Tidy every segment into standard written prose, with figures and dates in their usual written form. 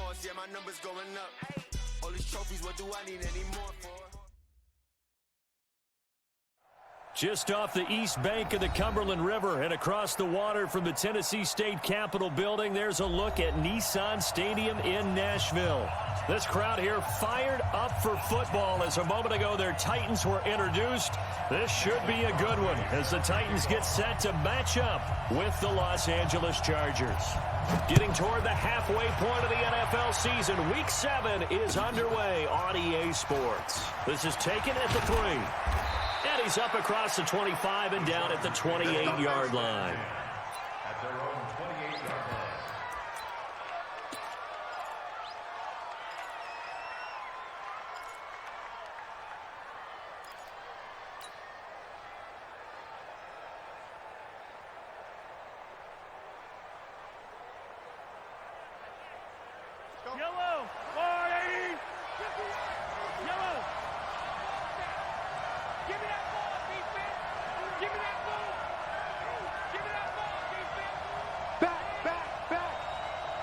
boss, yeah, my number's going up. All these trophies, what do I need any more for? Just off the east bank of the Cumberland River and across the water from the Tennessee State Capitol building, there's a look at Nissan Stadium in Nashville. This crowd here fired up for football as a moment ago their Titans were introduced. This should be a good one as the Titans get set to match up with the Los Angeles Chargers. Getting toward the halfway point of the NFL season, Week 7 is underway on EA Sports. This is taken at the 3. And he's up across the 25 and down at the 28-yard line. At their own 28-yard line. Yellow, 480. Yellow. Give me that ball, defense. Give me that ball. Give me that ball, defense. Back.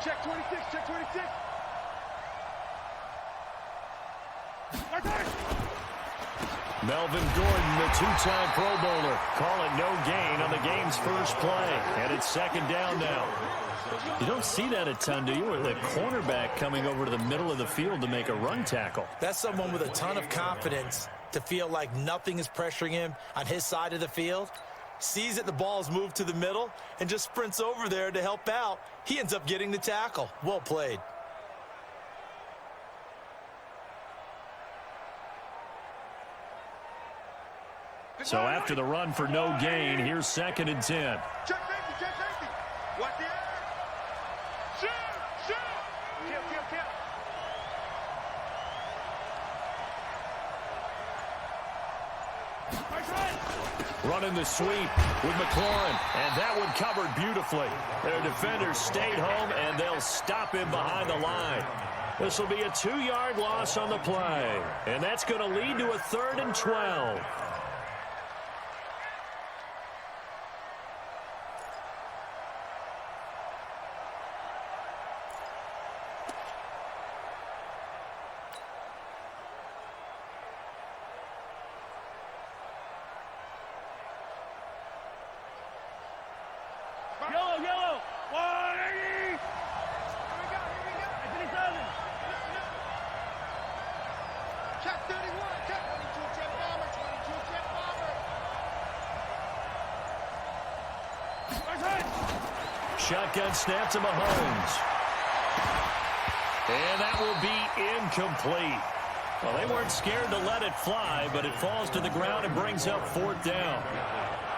Check 26, check 26. Melvin Gordon, the two-time Pro Bowler, call it no gain on the game's first play. And it's second down now. You don't see that a ton, do you? Or the cornerback coming over to the middle of the field to make a run tackle. That's someone with a ton of confidence to feel like nothing is pressuring him on his side of the field. Sees that the ball's moved to the middle and just sprints over there to help out. He ends up getting the tackle. Well played. So after the run for no gain, here's second and 10. Check safety. What the air? Shoot. Kill. Running the sweep with McLaurin, and that one covered beautifully. Their defenders stayed home, and they'll stop him behind the line. This will be a 2-yard loss on the play, and that's going to lead to a 3rd and 12. Yellow. 180. Here we go. Anthony Southern. Check 31. Check 22. Check bomber. 22. Check bomber. Shotgun snap to Mahomes. And that will be incomplete. Well, they weren't scared to let it fly, but it falls to the ground and brings up 4th down.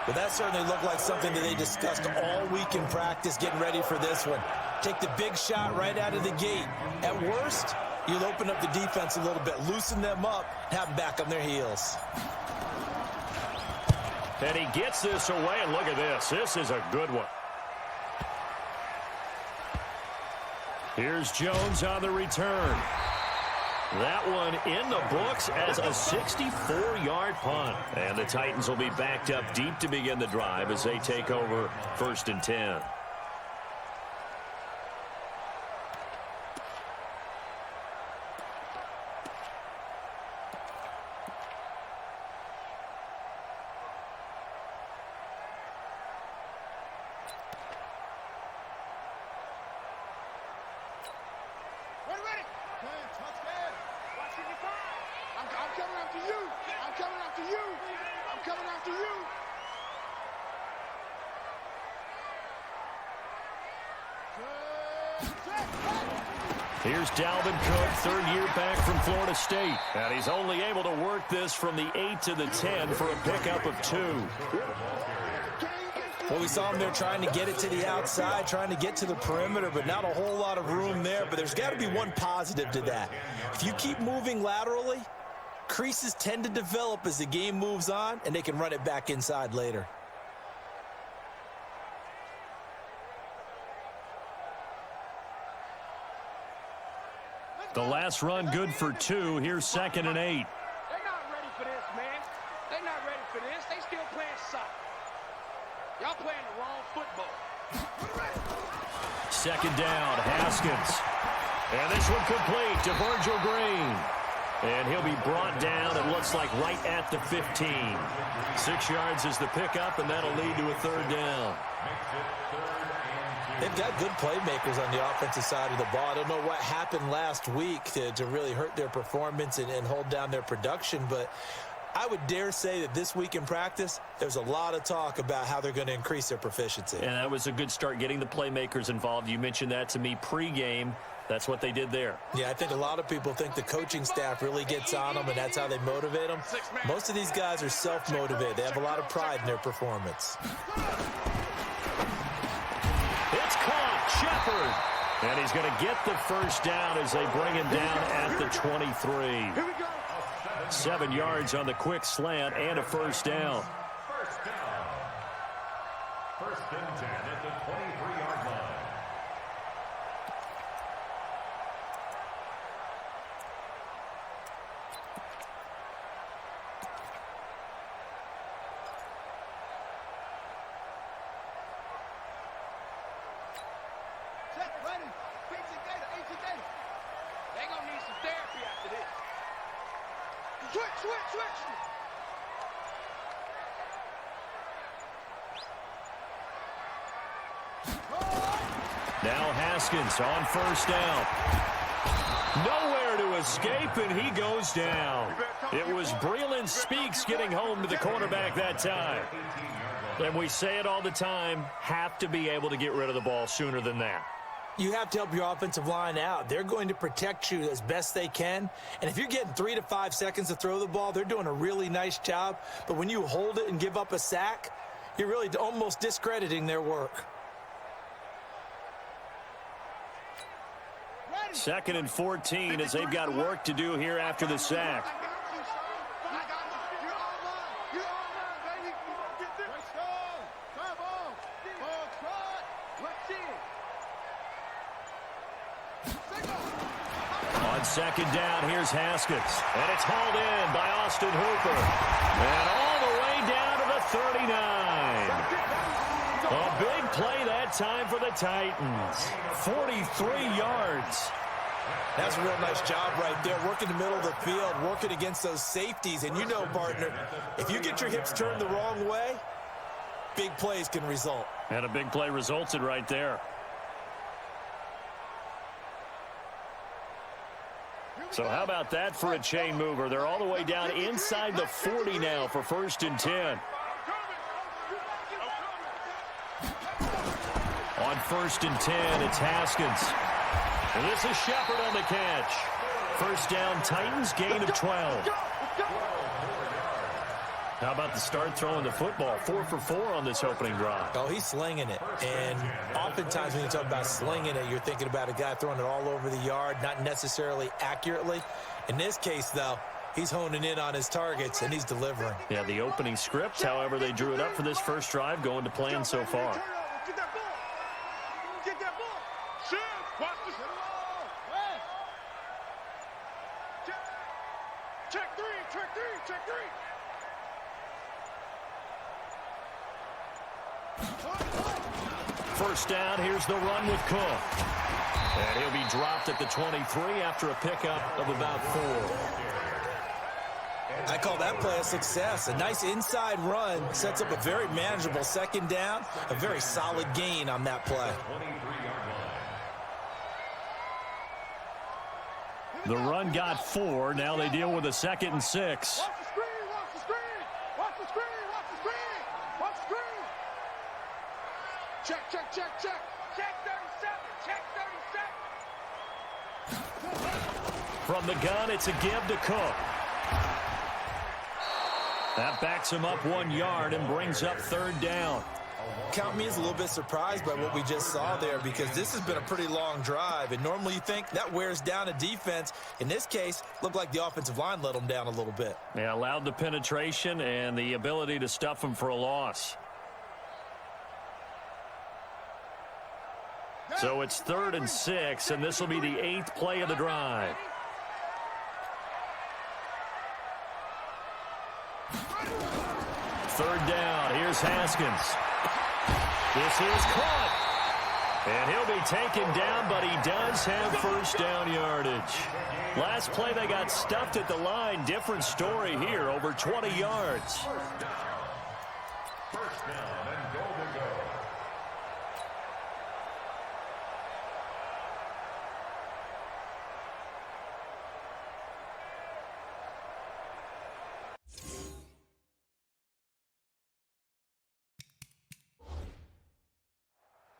But that certainly looked like something that they discussed all week in practice getting ready for this one. Take the big shot right out of the gate. At worst, you'll open up the defense a little bit, loosen them up, have them back on their heels. And he gets this away, and look at this. This is a good one. Here's Jones on the return. That one in the books as a 64-yard punt. And the Titans will be backed up deep to begin the drive as they take over 1st and 10. Here's Dalvin Cook, 3rd year back from Florida State. And he's only able to work this from the 8 to the 10 for a pickup of 2. Well, we saw him there trying to get it to the outside, trying to get to the perimeter, but not a whole lot of room there. But there's got to be one positive to that. If you keep moving laterally, creases tend to develop as the game moves on, and they can run it back inside later. The last run good for 2. Here's 2nd and 8. They're not ready for this, man. They're not ready for this. They still playing soccer. Y'all playing the wrong football. 2nd down, Haskins. And this one complete to Virgil Green. And he'll be brought down, it looks like, right at the 15. 6 yards is the pickup, and that'll lead to a third down. They've got good playmakers on the offensive side of the ball. I don't know what happened last week to really hurt their performance and hold down their production, but I would dare say that this week in practice, there's a lot of talk about how they're going to increase their proficiency. And that was a good start, getting the playmakers involved. You mentioned that to me pregame. That's what they did there. Yeah, I think a lot of people think the coaching staff really gets on them, and that's how they motivate them. Most of these guys are self-motivated. They have a lot of pride in their performance. It's caught, Shepard. And he's going to get the first down as they bring him down at the 23. 7 yards on the quick slant and a first down. First and 10 at the 23-yard line. Switch. Now Haskins on first down. Nowhere to escape, and he goes down. It was Breeland Speaks getting home to the quarterback that time. And we say it all the time, have to be able to get rid of the ball sooner than that. You have to help your offensive line out. They're going to protect you as best they can. And if you're getting 3 to 5 seconds to throw the ball, they're doing a really nice job. But when you hold it and give up a sack, you're really almost discrediting their work. 2nd and 14 as they've got work to do here after the sack. On 2nd down, here's Haskins. And it's hauled in by Austin Hooper. And all the way down to the 39. A big play that time for the Titans. 43 yards. That's a real nice job right there, working the middle of the field, working against those safeties. And you know, partner, if you get your hips turned the wrong way, big plays can result. And a big play resulted right there. So how about that for a chain mover? They're all the way down inside the 40 now for 1st and 10. On 1st and 10, it's Haskins. And this is Shepard on the catch. First down, Titans, gain of 12. How about the start throwing the football? 4 for 4 on this opening drive. Oh, he's slinging it. And oftentimes when you talk about slinging it, you're thinking about a guy throwing it all over the yard, not necessarily accurately. In this case, though, he's honing in on his targets, and he's delivering. Yeah, the opening script, however, they drew it up for this first drive, going to plan so far. Get that ball. Get that ball. Shoot. Watch this. Check three. First down, here's the run with Cook. And he'll be dropped at the 23 after a pickup of about 4. I call that play a success. A nice inside run sets up a very manageable 2nd down, a very solid gain on that play. The run got 4. Now they deal with a 2nd and 6. Watch the screen. Watch the screen. Check. Check 37. From the gun, it's a give to Cook. That backs him up 1 yard and brings up 3rd down. Count me as a little bit surprised by what we just saw there, because this has been a pretty long drive, and normally you think that wears down a defense. In this case, looked like the offensive line let them down a little bit. They allowed the penetration and the ability to stuff them for a loss. So it's 3rd and 6, and this will be the 8th play of the drive. Third down. Here's Haskins. This is caught. And he'll be taken down, but he does have first down yardage. Last play, they got stuffed at the line. Different story here, over 20 yards. First down and goal to go.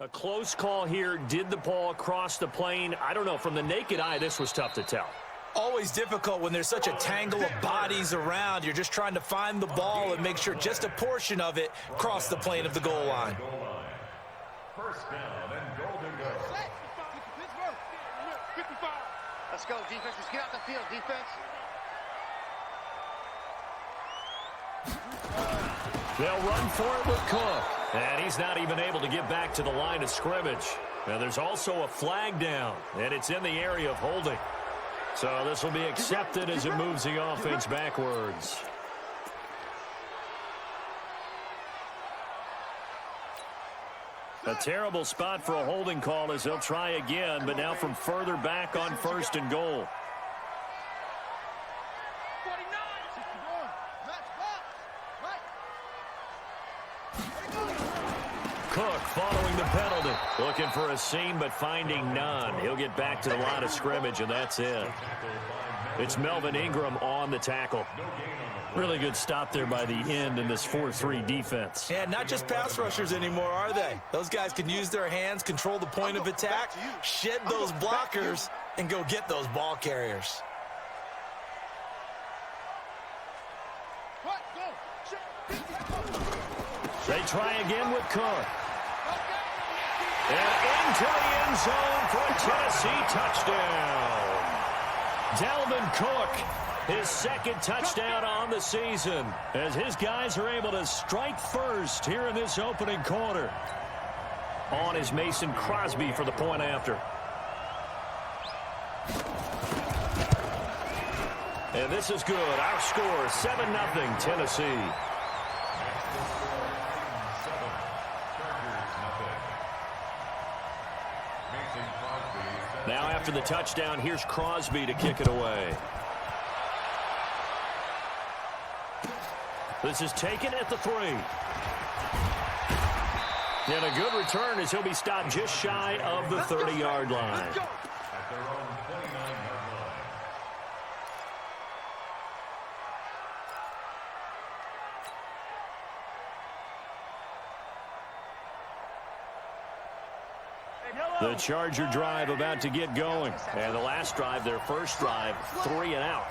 A close call here. Did the ball cross the plane? I don't know. From the naked eye, this was tough to tell. Always difficult when there's such a tangle of bodies around. You're just trying to find the ball and make sure just a portion of it crossed the plane of the goal line. First down and goal to go. 55. Let's go, defense. Let's get out the field, defense. They'll run for it with Cook. And he's not even able to get back to the line of scrimmage. Now, there's also a flag down, and it's in the area of holding. So this will be accepted as it moves the offense backwards. A terrible spot for a holding call as they'll try again, but now from further back on first and goal. Cook following the penalty. Looking for a seam, but finding none. He'll get back to the line of scrimmage, and that's it. It's Melvin Ingram on the tackle. Really good stop there by the end in this 4-3 defense. Yeah, not just pass rushers anymore, are they? Those guys can use their hands, control the point of attack, shed those blockers, and go get those ball carriers. They try again with Cook. And into the end zone for a Tennessee touchdown. Dalvin Cook, his second touchdown on the season, as his guys are able to strike first here in this opening quarter. On is Mason Crosby for the point after. And this is good. Our score, 7-0 Tennessee. Now after the touchdown, here's Crosby to kick it away. This is taken at the 3. And a good return as he'll be stopped just shy of the 30-yard line. At their own 29-yard line. The Charger drive about to get going. And the last drive, their first drive, 3 and out.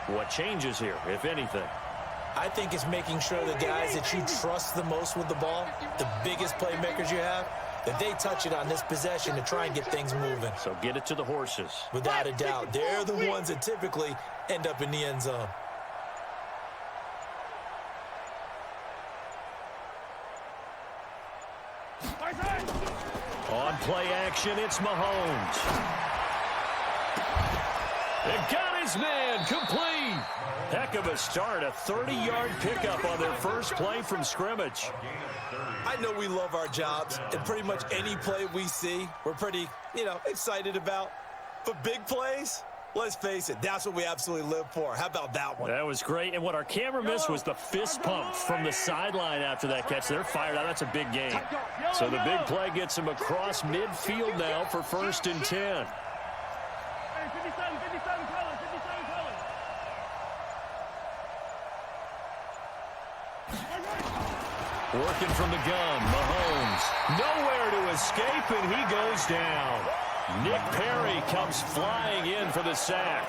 What changes here, if anything? I think it's making sure the guys that you trust the most with the ball, the biggest playmakers you have, that they touch it on this possession to try and get things moving. So get it to the horses. Without a doubt. They're the ones that typically end up in the end zone. On play action, it's Mahomes. They got his man complete. Heck of a start, a 30-yard pickup on their first play from scrimmage. I know we love our jobs, and pretty much any play we see, we're pretty, excited about. But big plays, let's face it, that's what we absolutely live for. How about that one? That was great, and what our camera missed was the fist pump from the sideline after that catch. They're fired out. That's a big gain. So the big play gets him across midfield now for 1st and 10. Working from the gun, Mahomes. Nowhere to escape, and he goes down. Nick Perry comes flying in for the sack.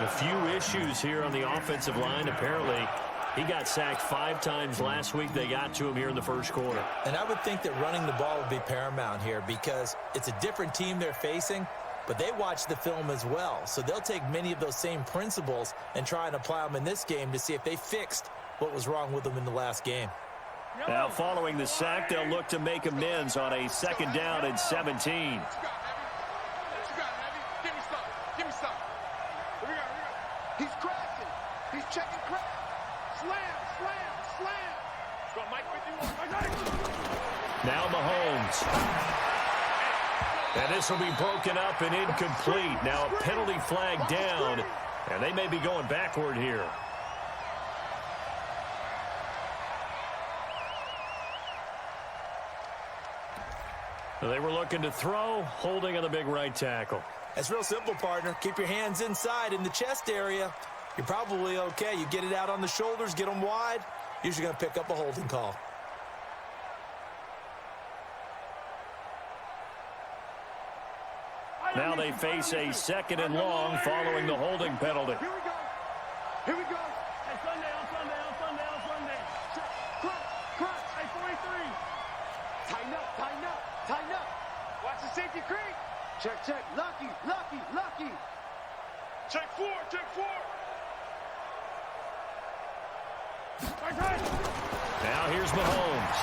A few issues here on the offensive line. Apparently, he got sacked 5 times last week. They got to him here in the first quarter. And I would think that running the ball would be paramount here because it's a different team they're facing, but they watch the film as well. So they'll take many of those same principles and try and apply them in this game to see if they fixed what was wrong with them in the last game. Now, following the sack, they'll look to make amends on a 2nd down and 17. He's crashing. He's checking crash. Slam, slam, slam. Go, Mike, with you. Now Mahomes. And this will be broken up and incomplete. Now a penalty flag down, and they may be going backward here. They were looking to throw, holding on the big right tackle. It's real simple, partner. Keep your hands inside in the chest area. You're probably okay. You get it out on the shoulders, get them wide. Usually going to pick up a holding call. Now they face a 2nd and long following the holding penalty. Here we go. Here we go. Hey, Sunday. Crunch. Hey, 43. Tighten up. Watch the safety creep. Check. Lucky. Check four. Now here's Mahomes.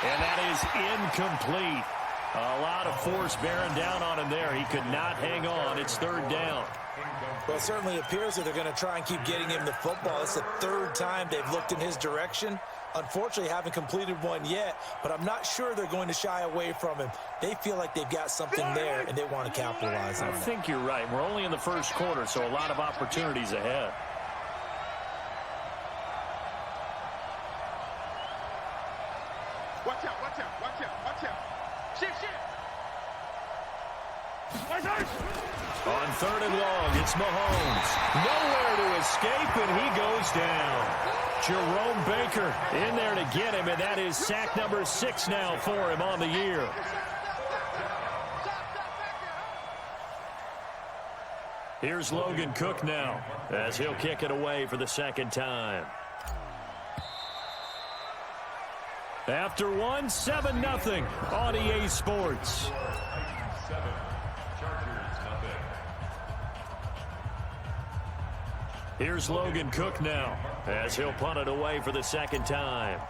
And that is incomplete. A lot of force bearing down on him there. He could not hang on. It's 3rd down. Well, it certainly appears that they're going to try and keep getting him the football. It's the 3rd time they've looked in his direction. Unfortunately, haven't completed one yet, but I'm not sure they're going to shy away from him. They feel like they've got something there, and they want to capitalize on it. I think you're right. We're only in the 1st quarter, so a lot of opportunities ahead. Watch out. Shift. On 3rd and long, it's Mahomes. Nowhere to escape, and he goes down. Jerome Baker in there to get him, and that is sack number 6 now for him on the year. Here's Logan Cook now, as he'll kick it away for the 2nd time. After one, 7-0 on EA Sports. Here's Logan Cook now, as he'll punt it away for the 2nd time.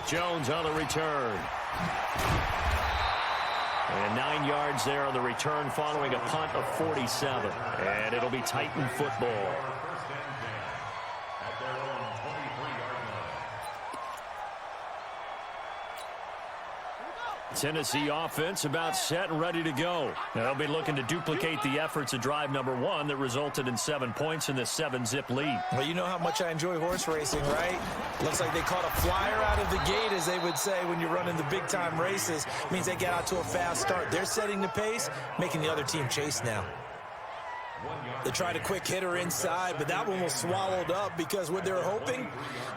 Jones on the return. And 9 yards there on the return following a punt of 47. And it'll be Titan football. Tennessee offense about set and ready to go. They'll be looking to duplicate the efforts of drive number 1 that resulted in 7 points in this 7-zip lead. Well, you know how much I enjoy horse racing, right? Looks like they caught a flyer out of the gate, as they would say when you're running the big-time races. Means they get out to a fast start. They're setting the pace, making the other team chase now. They tried a quick hitter inside, but that one was swallowed up because what they're hoping,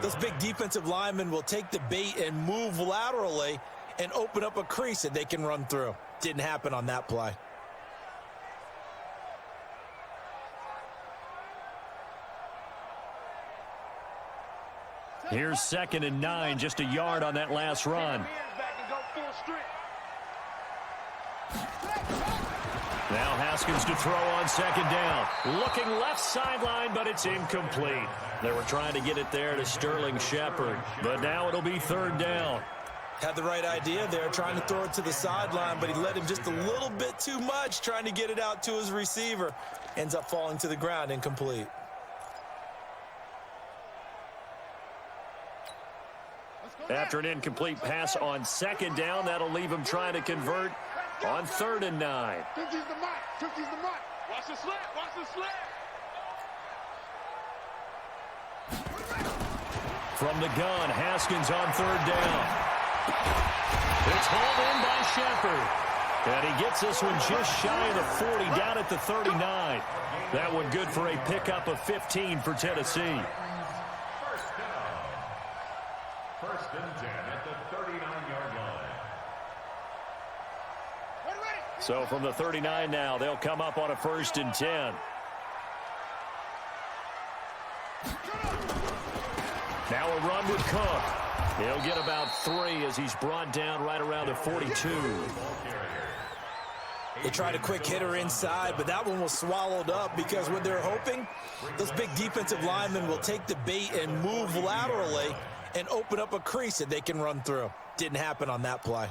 those big defensive linemen will take the bait and move laterally and open up a crease that they can run through. Didn't happen on that play. Here's 2nd and 9, just a yard on that last run. Now Haskins to throw on 2nd down. Looking left sideline, but it's incomplete. They were trying to get it there to Sterling Shepard, but now it'll be 3rd down. Had the right idea there, trying to throw it to the sideline, but he let him just a little bit too much, trying to get it out to his receiver. Ends up falling to the ground, incomplete. After an incomplete pass on 2nd down, that'll leave him trying to convert on 3rd and 9. 50's the mark. Watch the slant. From the gun, Haskins on 3rd down. It's hauled in by Shepard. And he gets this one just shy of the 40, down at the 39. That one good for a pickup of 15 for Tennessee. First and 10 at the 39-yard line. So from the 39 now, they'll come up on a 1st and 10. Now a run with Cook. He'll get about 3 as he's brought down right around the 42. They tried a quick hitter inside, but that one was swallowed up because what they're hoping, those big defensive linemen will take the bait and move laterally and open up a crease that they can run through. Didn't happen on that play.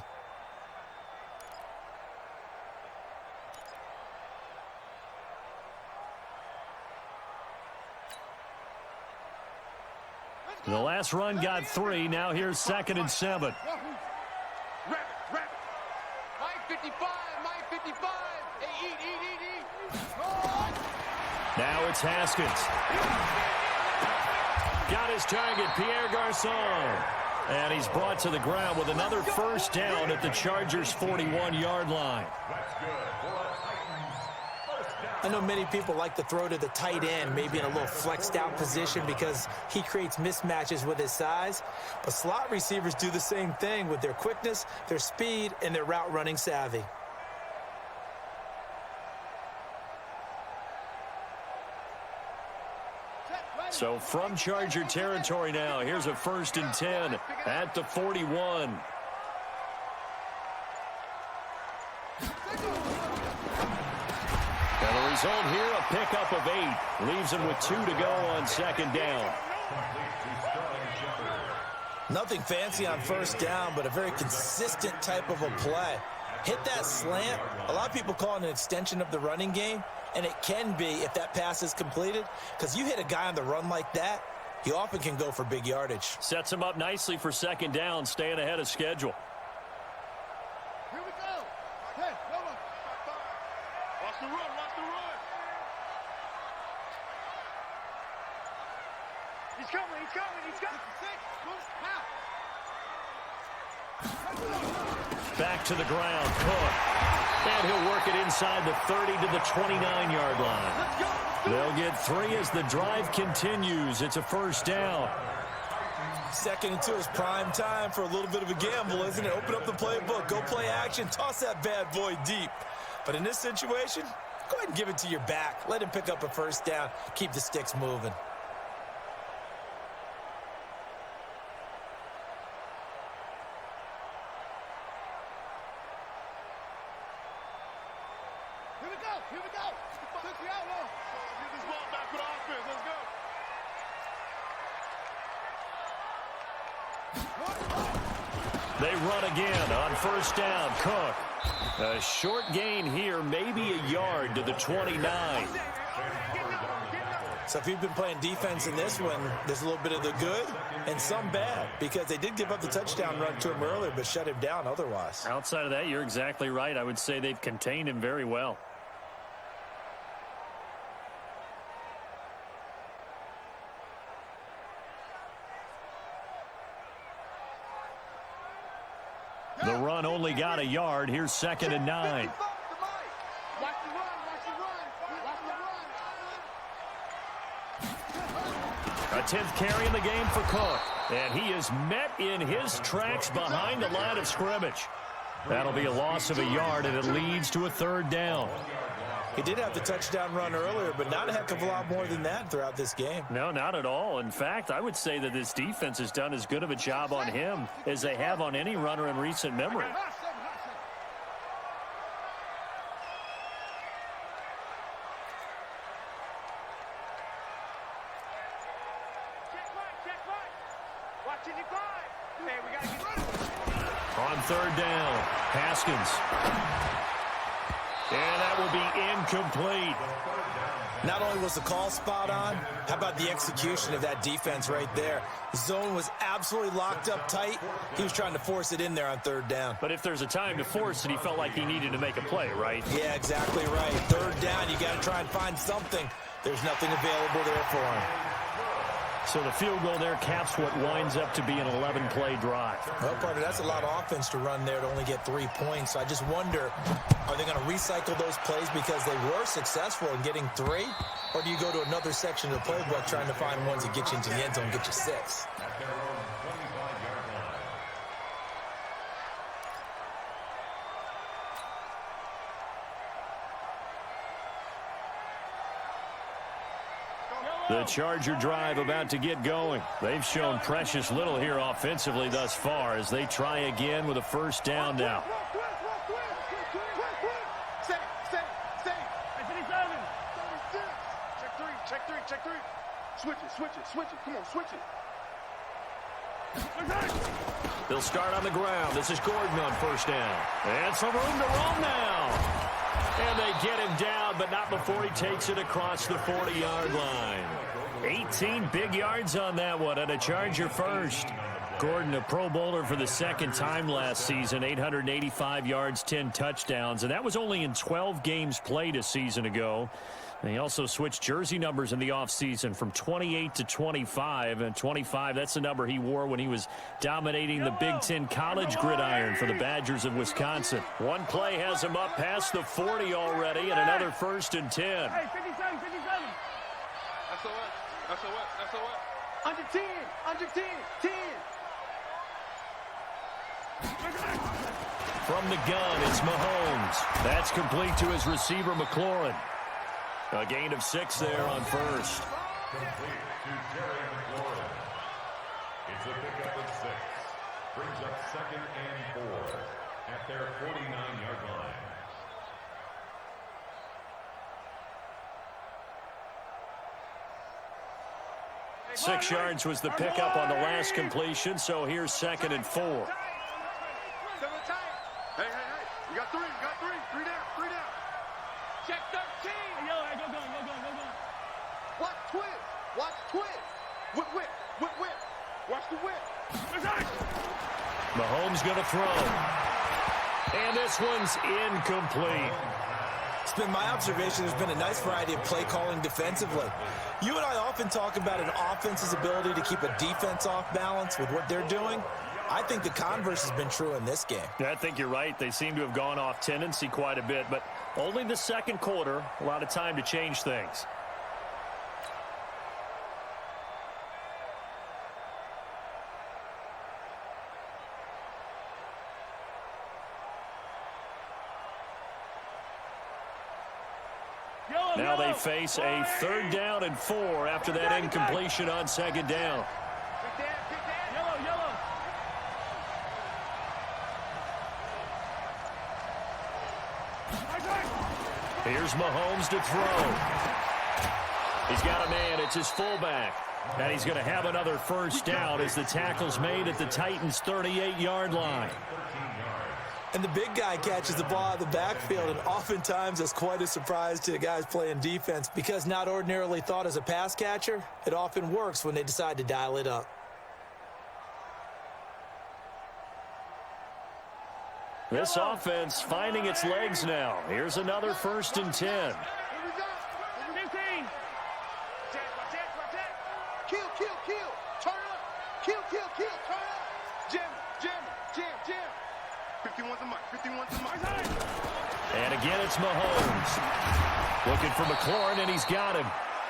The last run got 3. Now here's 2nd and 7. Rapid. Mike 55. Hey, eat. Now it's Haskins. Got his target, Pierre Garçon. And he's brought to the ground with another first down at the Chargers' 41-yard line. I know many people like to throw to the tight end, maybe in a little flexed out position because he creates mismatches with his size. But slot receivers do the same thing with their quickness, their speed, and their route running savvy. So from Charger territory now, here's a 1st and 10 at the 41. And the result here, a pickup of 8. Leaves him with 2 to go on 2nd down. Nothing fancy on 1st down, but a very consistent type of a play. Hit that slant. A lot of people call it an extension of the running game. And it can be if that pass is completed, because you hit a guy on the run like that, he often can go for big yardage. Sets him up nicely for 2nd down, staying ahead of schedule. Here we go. Hey, hold on. Watch the run. He's coming. Back to the ground, Cook. And he'll work it inside the 30 to the 29-yard line. They'll get 3 as the drive continues. It's a 1st down. 2nd and 2 is prime time for a little bit of a gamble, isn't it? Open up the playbook, go play action, toss that bad boy deep. But in this situation, go ahead and give it to your back. Let him pick up a 1st down. Keep the sticks moving. Here we go. Took the outlaw. Get this ball back for the offense. Let's go. They run again on 1st down. Cook. A short gain here, maybe a yard to the 29. So if you've been playing defense in this one, there's a little bit of the good and some bad, because they did give up the touchdown run to him earlier, but shut him down otherwise. Outside of that, you're exactly right. I would say they've contained him very well. The run only got a yard. Here's 2nd and 9. A 10th carry in the game for Cook. And he is met in his tracks behind the line of scrimmage. That'll be a loss of a yard, and it leads to a 3rd down. He did have the touchdown run earlier, but not a heck of a lot more than that throughout this game. No, not at all. In fact, I would say that this defense has done as good of a job on him as they have on any runner in recent memory. On 3rd down, Haskins. And that will be incomplete. Not only was the call spot on, how about the execution of that defense right there? The zone was absolutely locked up tight. He was trying to force it in there on 3rd down. But if there's a time to force it, he felt like he needed to make a play, right? Yeah, exactly right. 3rd down, you got to try and find something. There's nothing available there for him. So the field goal there caps what winds up to be an 11-play drive. Well, partner, that's a lot of offense to run there to only get 3 points. So I just wonder, are they going to recycle those plays because they were successful in getting 3? Or do you go to another section of the playbook trying to find ones that get you into the end zone and get you 6? The Charger drive about to get going. They've shown precious little here offensively thus far as they try again with a 1st down now. Check 3. Switch it. Come on, switch it. They'll start on the ground. This is Gordon on 1st down. And some room to roam now. And they get him down, but not before he takes it across the 40-yard line. 18 big yards on that one, and a Charger first. Gordon, a Pro Bowler for the second time last season, 885 yards, 10 touchdowns, and that was only in 12 games played a season ago. And he also switched jersey numbers in the offseason from 28 to 25, and 25, that's the number he wore when he was dominating the Big Ten college gridiron for the Badgers of Wisconsin. One play has him up past the 40 already, and another 1st and 10. Hey, 57, 57. SOS. Under 10, 10. From the gun, it's Mahomes. That's complete to his receiver, McLaurin. A gain of 6 there on first. Complete to Terry McLaurin. It's a pickup of 6. Brings up 2nd and 4 at their 49-yard line. Hey, 6 yards was the pickup on the last completion, so here's 2nd and 4. Hey. You got 3. 3 down. Check 13. Yo, go. Watch twist. Whip. Watch the whip. Mahomes going to throw. And this one's incomplete. It's been my observation there's been a nice variety of play calling defensively. You and I often talk about an offense's ability to keep a defense off balance with what they're doing. I think the converse has been true in this game. Yeah, I think you're right. They seem to have gone off tendency quite a bit, but only the second quarter, a lot of time to change things. Now they face a 3rd down and 4 after that incompletion on 2nd down. Yellow. Here's Mahomes to throw. He's got a man. It's his fullback. And he's going to have another 1st down as the tackle's made at the Titans' 38-yard line. And the big guy catches the ball out of the backfield, and oftentimes that's quite a surprise to the guys playing defense because not ordinarily thought as a pass catcher, it often works when they decide to dial it up. This offense finding its legs now. Here's another 1st and 10. Here we go. 15. Kill. Turn up. Kill. Turn up. Jam. 51's the mic. And again, it's Mahomes. Looking for McLaurin, and he's got him.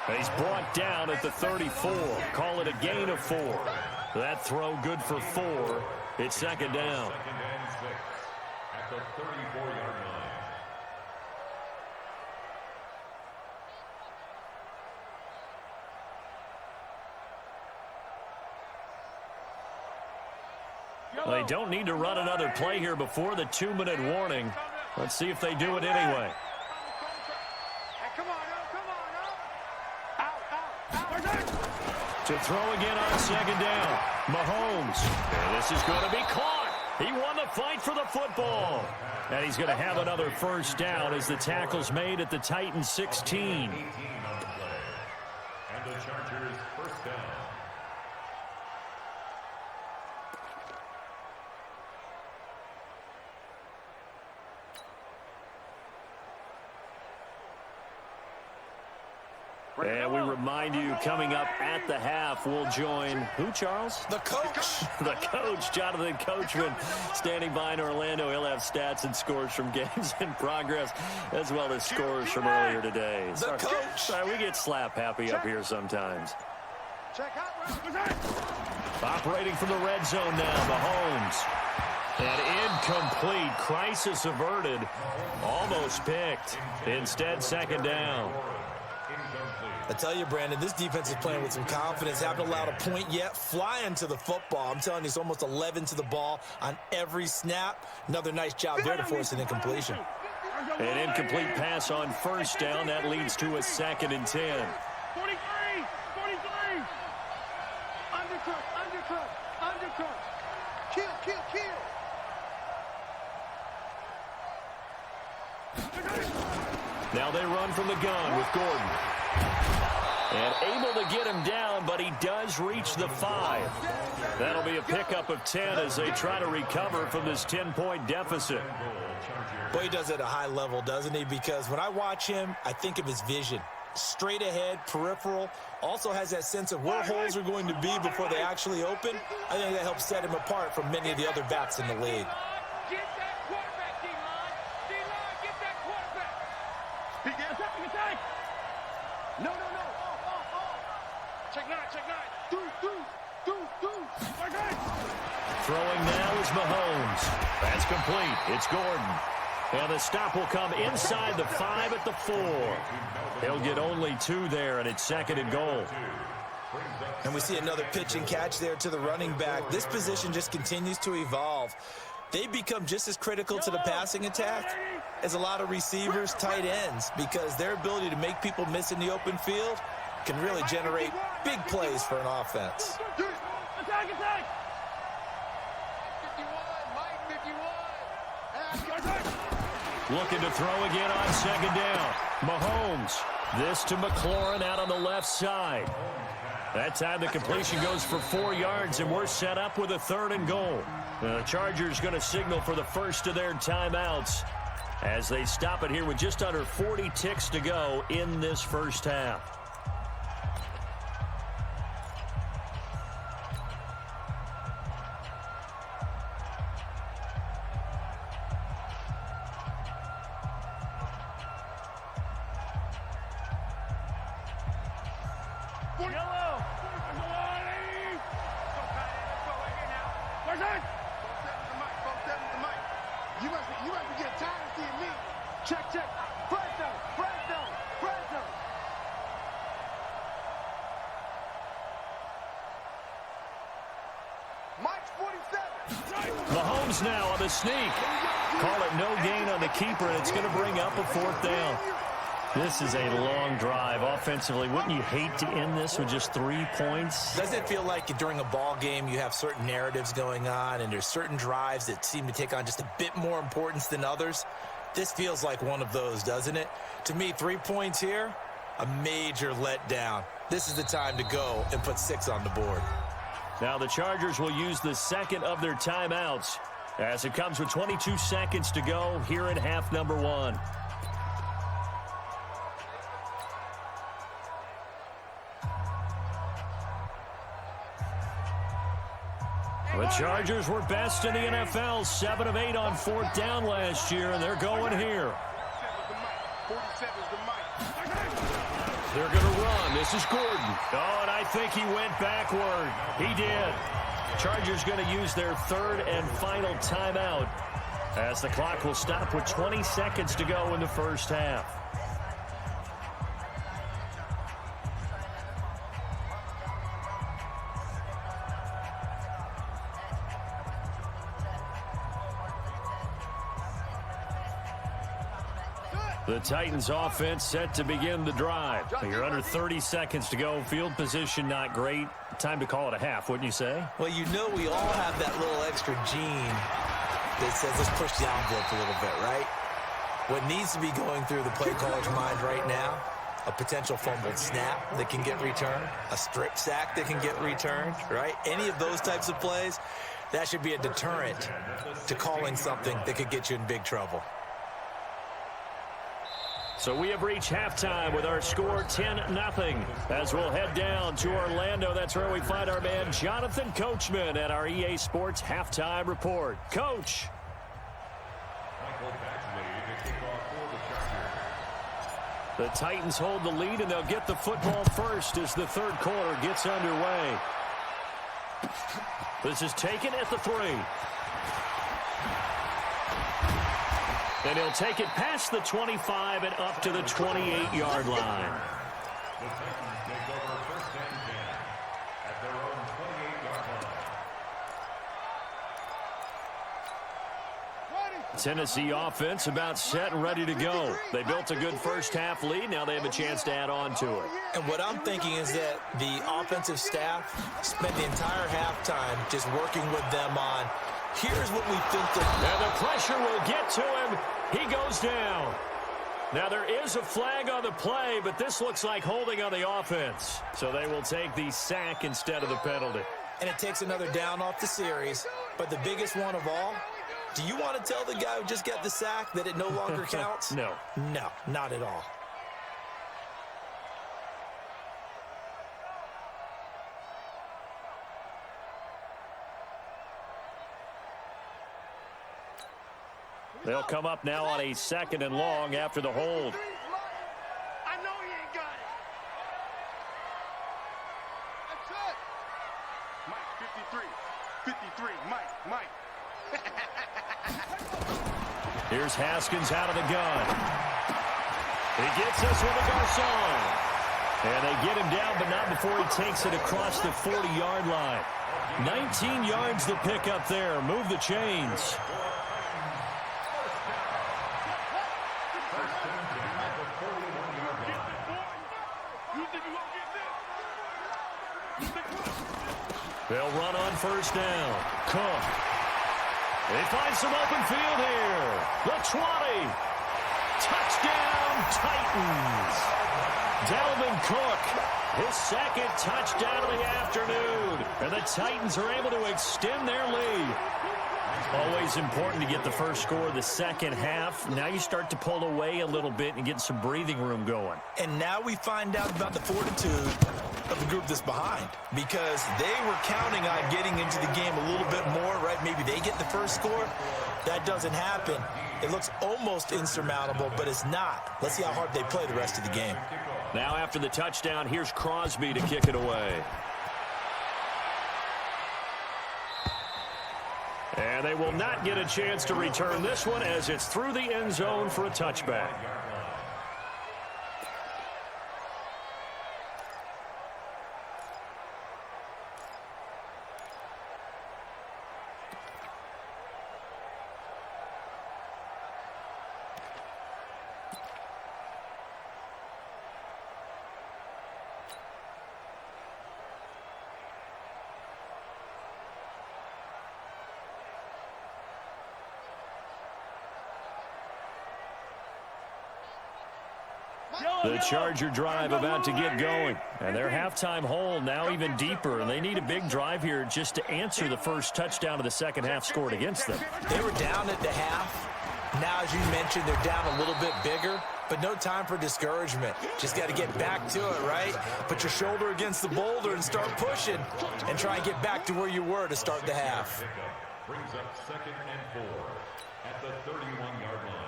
And he's brought down at the 34. Call it a gain of 4. That throw good for 4. It's 2nd down. 2nd and 6 at the 34-yard line. They don't need to run another play here before the 2-minute warning. Let's see if they do it anyway. Hey, come on. Out. To throw again on 2nd down. Mahomes. And this is going to be caught. He won the fight for the football. And he's going to have another 1st down as the tackle's made at the Titans' 16. 18 on the play. And the Chargers' 1st down. And we remind you, coming up at the half, we'll join who, Charles? The coach. The coach, Jonathan Coachman, standing by in Orlando. He'll have stats and scores from games in progress, as well as scores from earlier today. The coach. Sorry, we get slap happy up here sometimes. Check out. Operating from the red zone now, Mahomes. And incomplete. Crisis averted. Almost picked. Instead, 2nd down. I tell you, Brandon, this defense is playing with some confidence. Haven't allowed a point yet. Flying to the football. I'm telling you, it's almost 11 to the ball on every snap. Another nice job there to force an incompletion. An incomplete pass on 1st down. That leads to a 2nd and 10. 43. Undercut. Kill. Now they run from the gun with Gordon. And able to get him down, but he does reach the 5. That'll be a pickup of 10 as they try to recover from this 10-point deficit. Well, he does it at a high level, doesn't he? Because when I watch him, I think of his vision. Straight ahead, peripheral, also has that sense of where holes are going to be before they actually open. I think that helps set him apart from many of the other backs in the league. Get that quarterback, D-line. D-line, get that quarterback. He gets attack. No. Check 9. Do. Throwing now is Mahomes. That's complete. It's Gordon. And the stop will come inside the 5 at the 4. He'll get only 2 there, and it's 2nd and goal. And we see another pitch and catch there to the running back. This position just continues to evolve. They become just as critical to the passing attack as a lot of receivers, tight ends, because their ability to make people miss in the open field can really generate big plays for an offense. Attack. 51, Mike 51. Looking to throw again on 2nd down. Mahomes. This to McLaurin out on the left side. That time the completion goes for 4 yards, and we're set up with a 3rd and goal. The Chargers going to signal for the first of their timeouts as they stop it here with just under 40 ticks to go in this first half. You must be getting tired of seeing me. Check. Presto. Mike's 47. Mahomes now on the sneak. Call it no gain on the keeper, and it's going to bring up a 4th down. This is a long drive offensively. Wouldn't you hate to end this with just 3 points? Doesn't it feel like during a ball game you have certain narratives going on and there's certain drives that seem to take on just a bit more importance than others? This feels like one of those, doesn't it? To me, 3 points here, a major letdown. This is the time to go and put 6 on the board. Now the Chargers will use the 2nd of their timeouts as it comes with 22 seconds to go here in half number 1. The Chargers were best in the NFL, 7 of 8 on 4th down last year, and they're going here. 47's the mic. They're going to run. This is Gordon. Oh, and I think he went backward. He did. Chargers going to use their 3rd and final timeout as the clock will stop with 20 seconds to go in the first half. The Titans offense set to begin the drive. You're under 30 seconds to go. Field position not great. Time to call it a half, wouldn't you say? Well, you know we all have that little extra gene that says let's push the envelope a little bit, right? What needs to be going through the play caller's mind right now, a potential fumbled snap that can get returned, a strip sack that can get returned, right? Any of those types of plays, that should be a deterrent to calling something that could get you in big trouble. So we have reached halftime with our score 10-0 as we'll head down to Orlando. That's where we find our man Jonathan Coachman at our EA Sports Halftime Report. Coach. The Titans hold the lead, and they'll get the football first as the 3rd quarter gets underway. This is taken at the 3. And he'll take it past the 25 and up to the 28-yard line. The Titans take over 1st and 10 at their own 28-yard line. Tennessee offense about set and ready to go. They built a good first-half lead. Now they have a chance to add on to it. And what I'm thinking is that the offensive staff spent the entire halftime just working with them on, here's what we think that... And the pressure will get to him. He goes down. Now, there is a flag on the play, but this looks like holding on the offense. So they will take the sack instead of the penalty. And it takes another down off the series. But the biggest one of all, do you want to tell the guy who just got the sack that it no longer counts? No. No, not at all. They'll come up now on a 2nd and long after the hold. I know he ain't got it. That's it. Mike, 53. 53, Mike. Here's Haskins out of the gun. He gets this one to Garcon. And they get him down, but not before he takes it across the 40-yard line. 19 yards to pick up there. Move the chains. They'll run on 1st down. Cook. They find some open field here. The 20. Touchdown, Titans. Dalvin Cook, his 2nd touchdown of the afternoon. And the Titans are able to extend their lead. Always important to get the first score of the second half. Now you start to pull away a little bit and get some breathing room going. And now we find out about the fortitude of the group that's behind, because they were counting on getting into the game a little bit more, right? Maybe they get the first score. That doesn't happen. It looks almost insurmountable, but it's not. Let's see how hard they play the rest of the game. Now after the touchdown, here's Crosby to kick it away. And they will not get a chance to return this one as it's through the end zone for a touchback. The Charger drive about to get going. And their halftime hole now even deeper. And they need a big drive here just to answer the first touchdown of the second half scored against them. They were down at the half. Now, as you mentioned, they're down a little bit bigger. But no time for discouragement. Just got to get back to it, right? Put your shoulder against the boulder and start pushing. And try and get back to where you were to start the half. Brings up 2nd and 4 at the 31-yard line.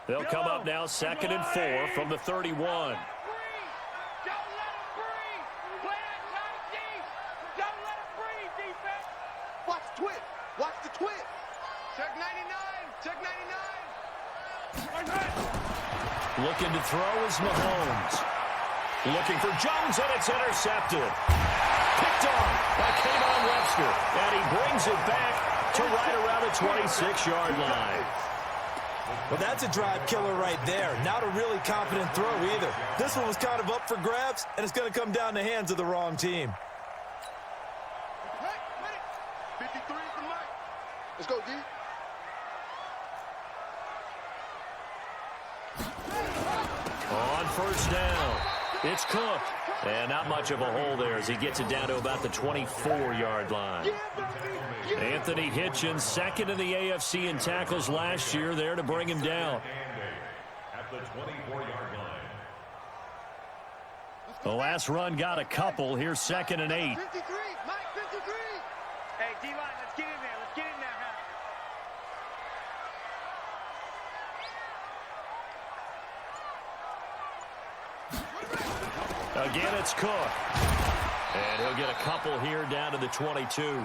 They'll come up now 2nd and 4 from the 31. Don't let him breathe. Play outside deep. Don't let him breathe, defense. Watch the twist. Watch the twist. Check 99. Check 99. Looking to throw is Mahomes. Looking for Jones, and it's intercepted. Picked on by Kayvon Webster. And he brings it back to right around the 26-yard line. Well, that's a drive killer right there. Not a really confident throw either. This one was kind of up for grabs, and it's going to come down the hands of the wrong team. Hey, 53 for Mike. Let's go, D. On 1st down, it's Cook. And not much of a hole there as he gets it down to about the 24-yard line. Anthony Hitchens, 2nd in the AFC in tackles last year, there to bring him down. At the 24-yard line. The last run got a couple. Here's 2nd and 8. 53, Mike, 53. Hey, D-line, let's get in there. Let's get in there, Again, it's Cook. And he'll get a couple here down to the 22.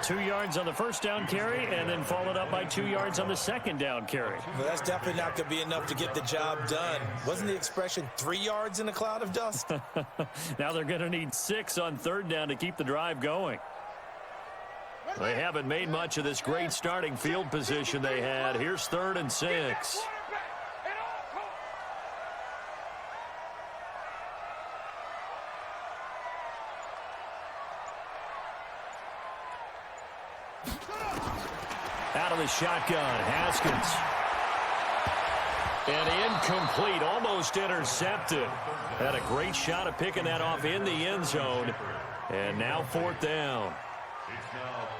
2 yards on the first down carry, and then followed up by 2 yards on the second down carry. Well, that's definitely not going to be enough to get the job done. Wasn't the expression 3 yards in a cloud of dust? Now they're going to need 6 on 3rd down to keep the drive going. They haven't made much of this great starting field position they had. Here's 3rd and 6. out of the shotgun. Haskins. And incomplete, almost intercepted. Had a great shot at picking that off in the end zone. And now 4th down.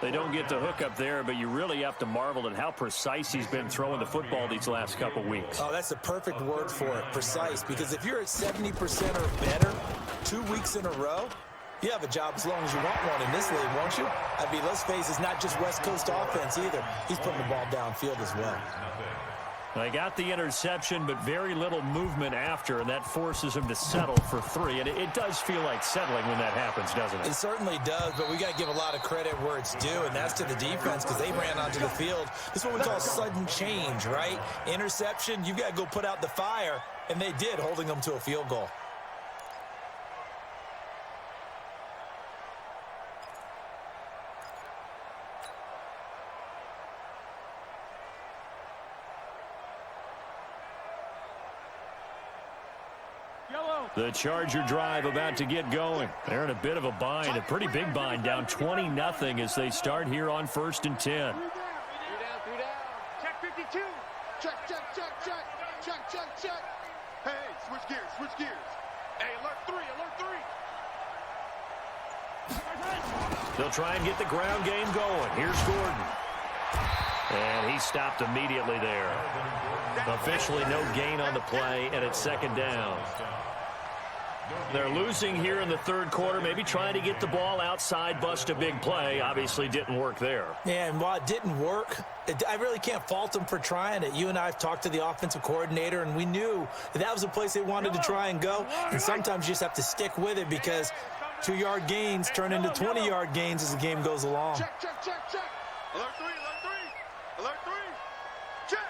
They don't get the hook up there, but you really have to marvel at how precise he's been throwing the football these last couple weeks. Oh, that's the perfect word for it, precise. Because if you're at 70% or better 2 weeks in a row, you have a job as long as you want one in this league, won't you? I mean, let's face it, it's not just West Coast offense either. He's putting the ball downfield as well. They got the interception, but very little movement after, and that forces him to settle for 3. And it does feel like settling when that happens, doesn't it? It certainly does, but we got to give a lot of credit where it's due, and that's to the defense because they ran onto the field. This is what we call sudden change, right? Interception, you've got to go put out the fire, and they did, holding them to a field goal. The Charger drive about to get going. They're in a bit of a bind, a pretty big bind, down 20-0 as they start here on 1st and 10. 3 down. Check 52. Check. Hey, switch gears. Hey, alert 3. They'll try and get the ground game going. Here's Gordon. And he stopped immediately there. Officially no gain on the play, and it's 2nd down. They're losing here in the 3rd quarter, maybe trying to get the ball outside, bust a big play. Obviously didn't work there. Yeah, and while it didn't work, I really can't fault them for trying it. You and I have talked to the offensive coordinator, and we knew that was the place they wanted to try and go. And sometimes you just have to stick with it because 2-yard gains turn into 20-yard gains as the game goes along. Check. Alert 3. Check.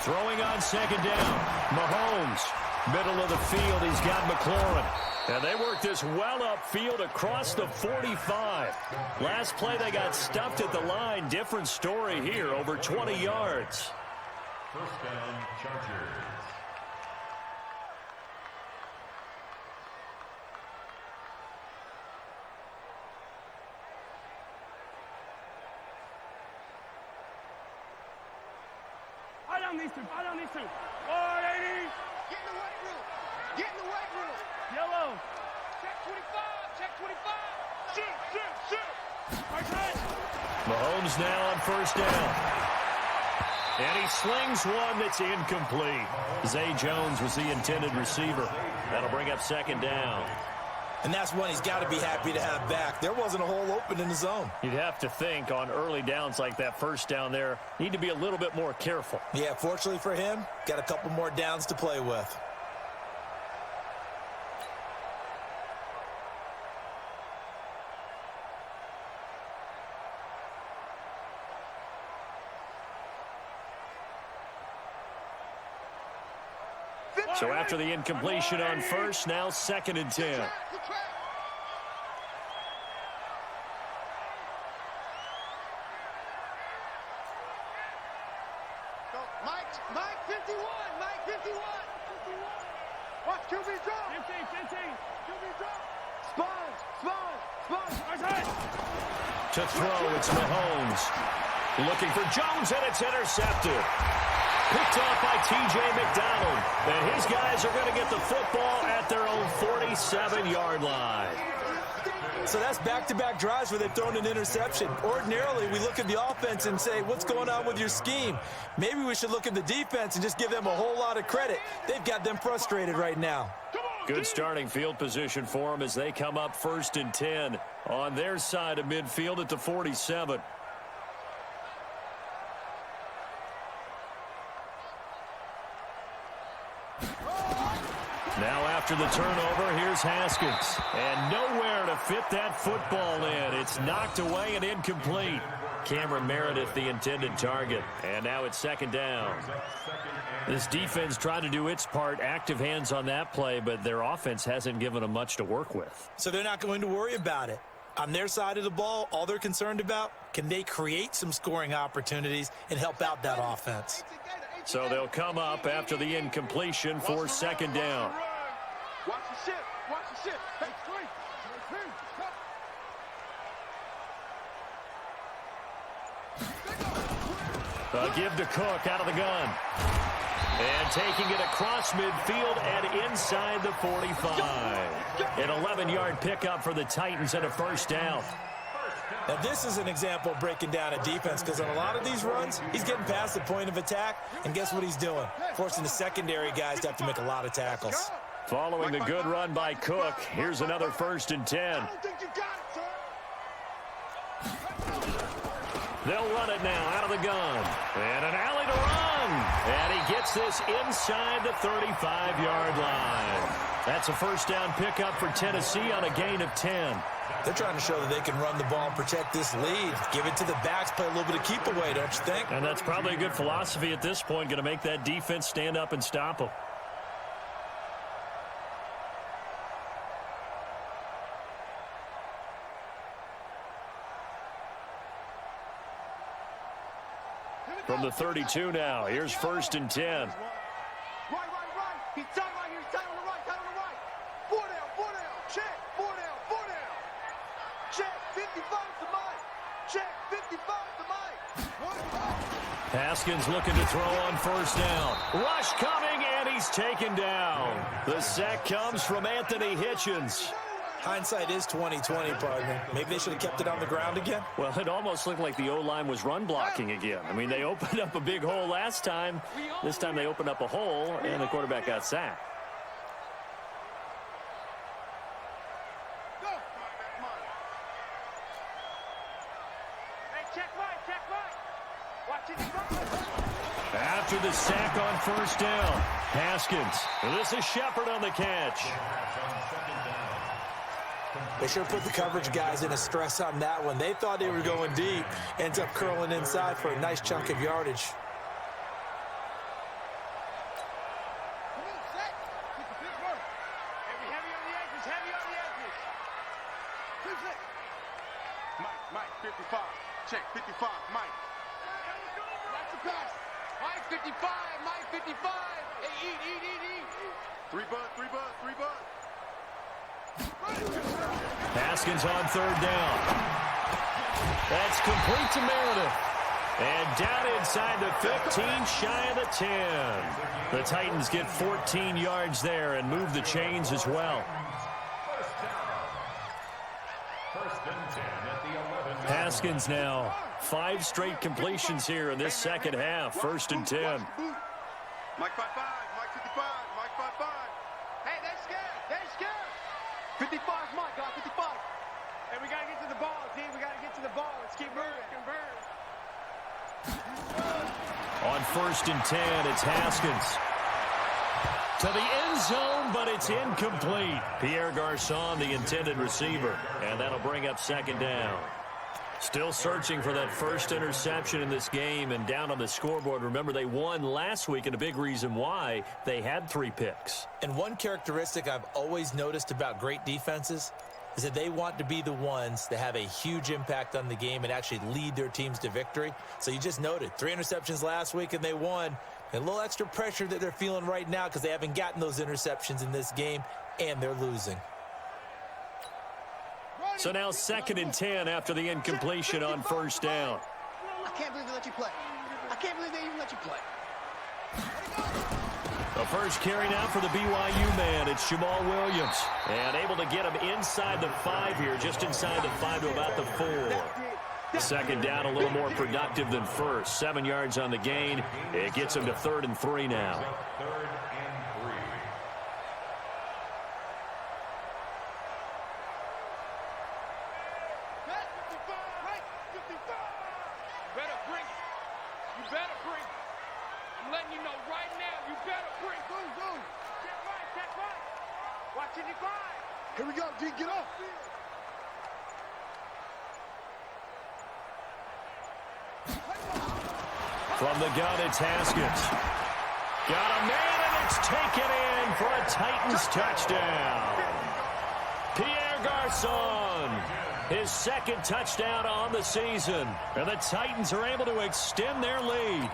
Throwing on 2nd down. Mahomes, middle of the field. He's got McLaurin. And they work this well upfield across the 45. Last play, they got stuffed at the line. Different story here, over 20 yards. 1st down, Chargers. I don't need to. 480. Get in the weight room. Yellow. Check 25. Shoot. Mahomes now on 1st down. And he slings one that's incomplete. Zay Jones was the intended receiver. That'll bring up 2nd down. And that's one he's got to be happy to have back. There wasn't a hole open in the zone. You'd have to think on early downs like that 1st down there, need to be a little bit more careful. Yeah, fortunately for him, got a couple more downs to play with. So after the incompletion on 1st, now 2nd and 10. Mike 51. Watch QB drop. 15. QB drop. Sponge. To throw, it's Mahomes. Looking for Jones, and it's intercepted. Picked off by T.J. McDonald. And his guys are going to get the football at their own 47-yard line. So that's back-to-back drives where they've thrown an interception. Ordinarily, we look at the offense and say, what's going on with your scheme? Maybe we should look at the defense and just give them a whole lot of credit. They've got them frustrated right now. Good starting field position for them as they come up 1st and 10 on their side of midfield at the 47. Now after the turnover, here's Haskins. And nowhere to fit that football in. It's knocked away and incomplete. Cameron Meredith, the intended target. And now it's 2nd down. This defense trying to do its part, active hands on that play, but their offense hasn't given them much to work with. So they're not going to worry about it. On their side of the ball, all they're concerned about, can they create some scoring opportunities and help out that offense? So they'll come up after the incompletion for 2nd down. Watch the ship. Hey, A give to Cook out of the gun. And taking it across midfield and inside the 45. An 11-yard pickup for the Titans and a first down. Now, this is an example of breaking down a defense because on a lot of these runs, he's getting past the point of attack, and guess what he's doing? Forcing the secondary guys to have to make a lot of tackles. Following the good run by Cook, here's another 1st and 10. They'll run it now out of the gun. And an alley to run. And he gets this inside the 35-yard line. That's a first down pickup for Tennessee on a gain of 10. They're trying to show that they can run the ball and protect this lead. Give it to the backs, play a little bit of keep away, don't you think? And that's probably a good philosophy at this point, going to make that defense stand up and stop them. From the 32 now, here's 1st and 10. Right. He's tight right here. He's tight on the right. Tight on the right. 4 down. Check. 4 down. Check. 55 to Mike. Check. 55 to Mike. Haskins looking to throw on 1st down. Rush coming, and he's taken down. The sack comes from Anthony Hitchens. Hindsight is 20/20, partner. Maybe they should have kept it on the ground again. Well, it almost looked like the O-line was run blocking again. I mean, they opened up a big hole last time. This time they opened up a hole, and the quarterback got sacked. After the sack on 1st down, Haskins. This is Shepard on the catch. They sure put the coverage guys in a stress on that one. They thought they were going deep. Ends up curling inside for a nice chunk of yardage. Mike, 55. Check, 55, Mike. That's the pass. Mike, 55. Mike, 55. Hey, eat. 3 bud. Haskins on 3rd down. That's complete to Meredith. And down inside the 15, shy of the 10. The Titans get 14 yards there and move the chains as well. Haskins now 5 straight completions here in this second half. 1st and 10. Mike 55, Mike 55, Mike 55. Hey, they're scared. 55's Mike, guys, 55. Hey, we got to get to the ball, D. We got to get to the ball. Let's keep moving. Convert. On 1st and 10, it's Haskins. To the end zone, but it's incomplete. Pierre Garçon, the intended receiver. And that'll bring up 2nd down. Still searching for that first interception in this game and down on the scoreboard. Remember, they won last week, and a big reason why they had 3 picks. And one characteristic I've always noticed about great defenses is that they want to be the ones that have a huge impact on the game and actually lead their teams to victory. So you just noted 3 interceptions last week, and they won. And a little extra pressure that they're feeling right now because they haven't gotten those interceptions in this game, and they're losing. So now 2nd and 10 after the incompletion on 1st down. I can't believe they let you play. I can't believe they even let you play. The first carry now for the BYU man. It's Jamal Williams. And able to get him inside the 5 here, just inside the 5 to about the 4. 2nd down, a little more productive than 1st. 7 yards on the gain. It gets him to 3rd and 3 now. 3rd and 3. Better bring it. I'm letting you know right now, you better bring it. Boom. Check right. Watch it, decline. Here we go, D, get off. From the gun, it's Haskins. Got a man, and it's taken in for a Titans touchdown. Pierre Garçon, his 2nd touchdown on the season. And the Titans are able to extend their lead.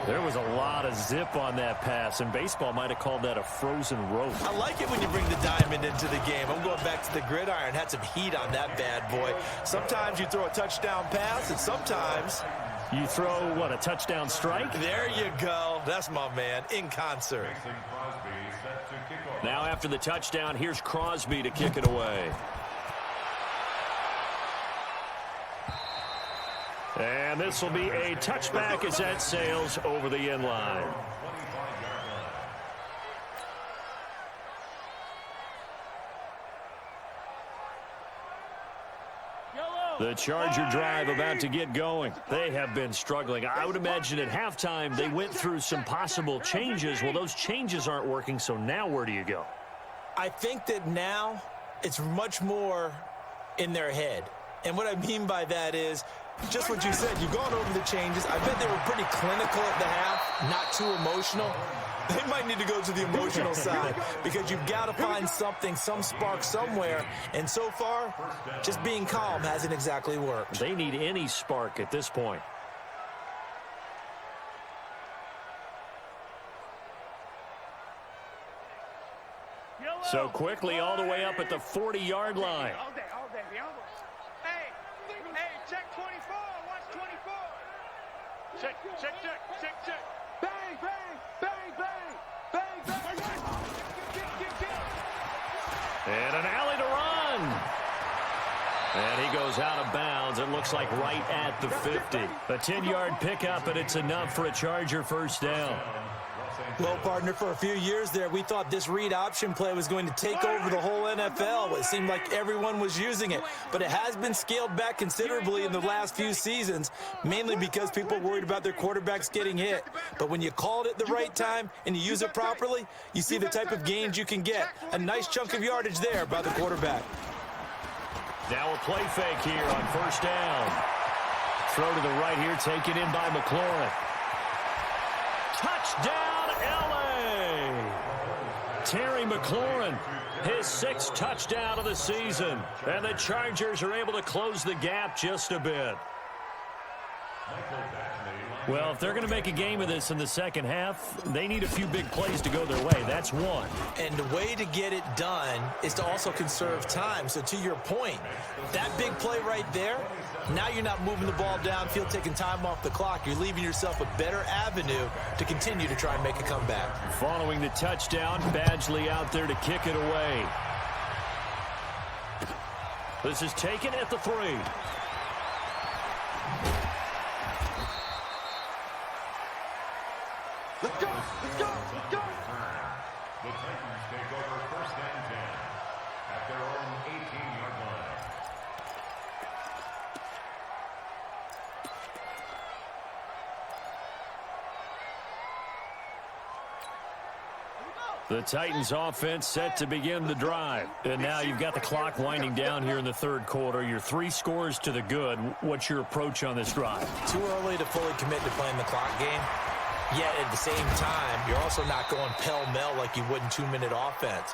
There was a lot of zip on that pass, and baseball might have called that a frozen rope. I like it when you bring the diamond into the game. I'm going back to the gridiron. Had some heat on that bad boy. Sometimes you throw a touchdown pass, and sometimes You throw, what, a touchdown strike? There you go. That's my man, in concert. Now after the touchdown, here's Crosby to kick it away. And this will be a touchback as that sails over the end line. The Charger drive about to get going. They have been struggling. I would imagine at halftime they went through some possible changes. Well, those changes aren't working, so now where do you go? I think that now it's much more in their head. And what I mean by that is just what you said. You've gone over the changes. I bet they were pretty clinical at the half, not too emotional. They might need to go to the emotional side because you've got to find something, some spark somewhere. And so far, just being calm hasn't exactly worked. They need any spark at this point. So quickly all the way up at the 40-yard line. All day. Hey, check 24. Watch 24. Check. Bang, bang, bang, bang. Bang, bang. Get. And an alley to run. And he goes out of bounds. It looks like right at the 50. A 10-yard pickup, and it's enough for a Charger first down. Well, partner, for a few years there, we thought this read option play was going to take over the whole NFL. It seemed like everyone was using it, but it has been scaled back considerably in the last few seasons, mainly because people worried about their quarterbacks getting hit. But when you call it at the right time and you use it properly, you see the type of gains you can get. A nice chunk of yardage there by the quarterback. Now a play fake here on first down. Throw to the right here, taken in by McLaurin. Touchdown, L.A. Terry McLaurin, his 6th touchdown of the season. And the Chargers are able to close the gap just a bit. Well, if they're going to make a game of this in the second half, they need a few big plays to go their way. That's one. And the way to get it done is to also conserve time. So to your point, that big play right there, now you're not moving the ball downfield, taking time off the clock. You're leaving yourself a better avenue to continue to try and make a comeback. Following the touchdown, Badgley out there to kick it away. This is taken at the 3. Let's go. The Titans take over first and 10 at their own 18-yard line. The Titans offense set to begin the drive. And now you've got the clock winding down here in the third quarter. You're 3 scores to the good. What's your approach on this drive? Too early to fully commit to playing the clock game. Yet at the same time, you're also not going pell-mell like you would in 2-minute offense.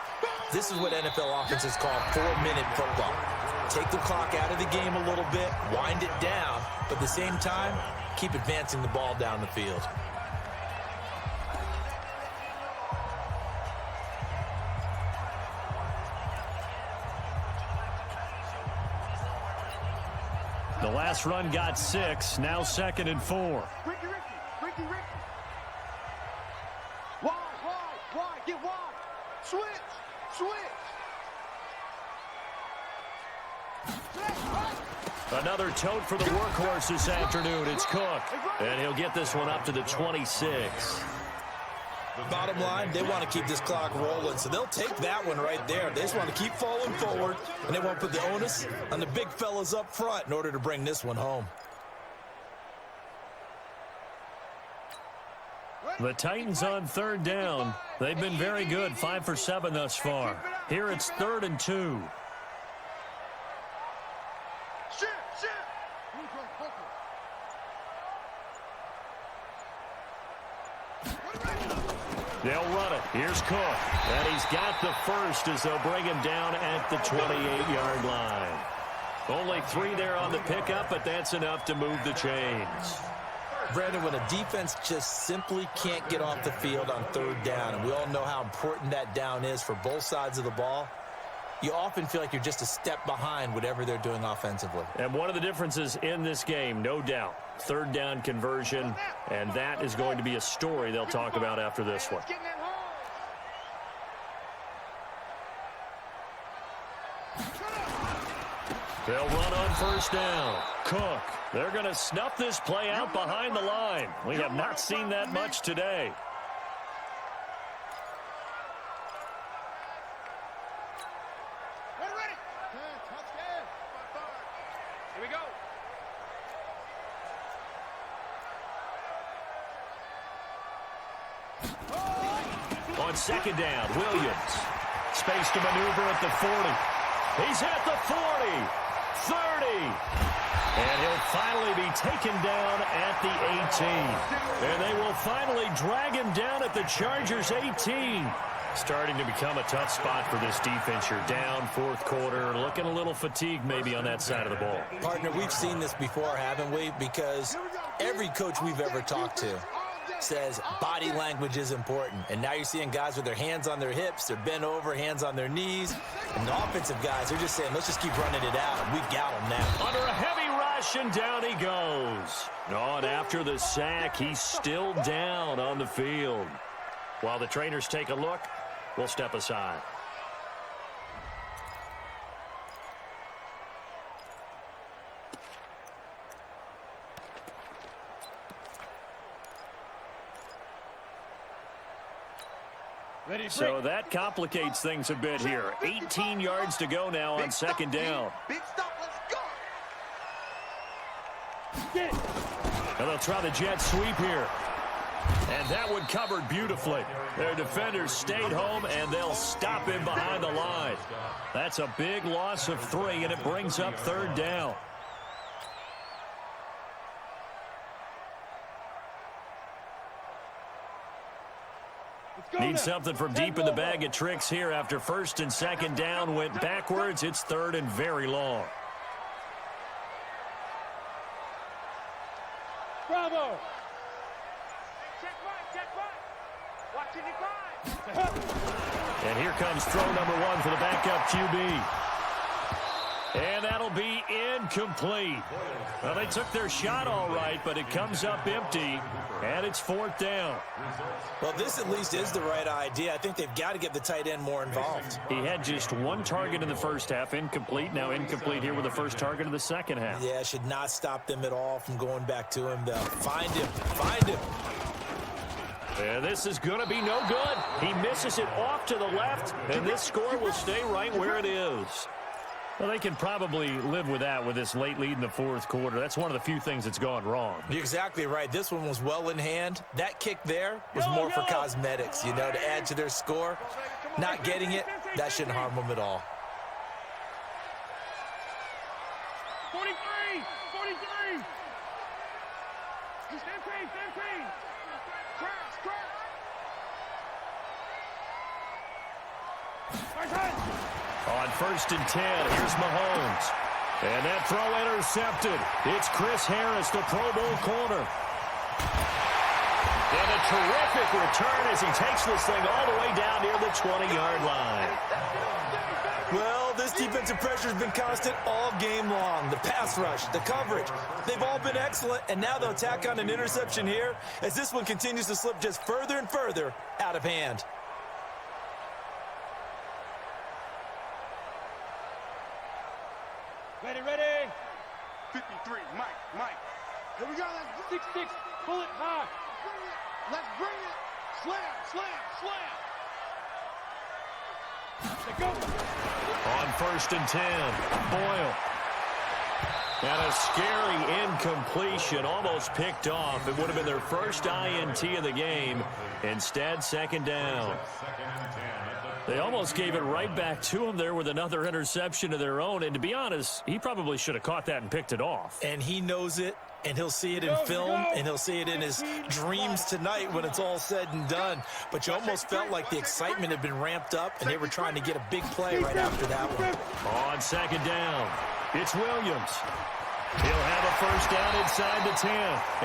This is what NFL offenses call 4-minute football. Take the clock out of the game a little bit, wind it down, but at the same time, keep advancing the ball down the field. The last run got 6, now 2nd and 4. Ricky. Wide, get wide. Switch. Another tote for the workhorse this afternoon. It's Cook, and he'll get this one up to the 26. Bottom line, they want to keep this clock rolling, so they'll take that one right there. They just want to keep falling forward, and they want to put the onus on the big fellas up front in order to bring this one home. The Titans on 3rd down. They've been very good, 5 for 7 thus far. Here it's 3rd and 2. They'll run it. Here's Cook. And he's got the first as they'll bring him down at the 28-yard line. Only 3 there on the pickup, but that's enough to move the chains. Brandon, when a defense just simply can't get off the field on 3rd down, and we all know how important that down is for both sides of the ball, you often feel like you're just a step behind whatever they're doing offensively. And one of the differences in this game, no doubt, third down conversion, and that is going to be a story they'll talk about after this one. They'll run on first down. Cook. They're going to snuff this play out behind the line. We have not seen that much today. Here we go. On second down, Williams. Space to maneuver at the 40. He's at the 40. 30. And he'll finally be taken down at the 18. And they will finally drag him down at the Chargers' 18. Starting to become a tough spot for this defense. You're down fourth quarter, looking a little fatigued maybe on that side of the ball. Partner, we've seen this before, haven't we? Because every coach we've ever talked to says body language is important. And now you're seeing guys with their hands on their hips, they're bent over, hands on their knees. And the offensive guys, they're just saying, let's just keep running it out. And we've got him now. Under a heavy rush, and down he goes. Oh, and after the sack, he's still down on the field. While the trainers take a look, we'll step aside. So that complicates things a bit here. 18 yards to go now on second down. Big stop, let's go. And they'll try the jet sweep here. And that one covered beautifully. Their defenders stayed home, and they'll stop him behind the line. That's a big loss of 3, and it brings up third down. Need something from deep in the bag of tricks here after first and second down went backwards. It's third and very long. Bravo. Check right. Watch it, And here comes throw number 1 for the backup QB. And that'll be incomplete. Well, they took their shot all right, but it comes up empty, and it's fourth down. Well, this at least is the right idea. I think they've got to get the tight end more involved. He had just 1 target in the first half, incomplete. Now incomplete here with the first target of the second half. Yeah, should not stop them at all from going back to him, though. Find him. Find him. And this is going to be no good. He misses it off to the left, and this score will stay right where it is. Well, they can probably live with that with this late lead in the fourth quarter. That's one of the few things that's gone wrong. You're exactly right. This one was well in hand. That kick there was more for cosmetics, you know, to add to their score. Not getting it, that shouldn't harm them at all. 43. Stampede. Crash. On first and 10, here's Mahomes. And that throw intercepted. It's Chris Harris, the Pro Bowl corner. And a terrific return as he takes this thing all the way down near the 20-yard line. Well, this defensive pressure has been constant all game long. The pass rush, the coverage, they've all been excellent, and now they'll tack on an interception here as this one continues to slip just further and further out of hand. Ready. 53, Mike. Here we go, let's go. 6-6, pull it high. Let's bring it. Slam. Let's go. On first and 10, Boyle. And a scary incompletion, almost picked off. It would have been their first INT of the game. Instead, second down. They almost gave it right back to him there with another interception of their own. And to be honest, he probably should have caught that and picked it off. And he knows it, and he'll see it in film, and he'll see it in his dreams tonight when it's all said and done. But you almost felt like the excitement had been ramped up, and they were trying to get a big play right after that one. On second down, it's Williams. He'll have a first down inside the 10,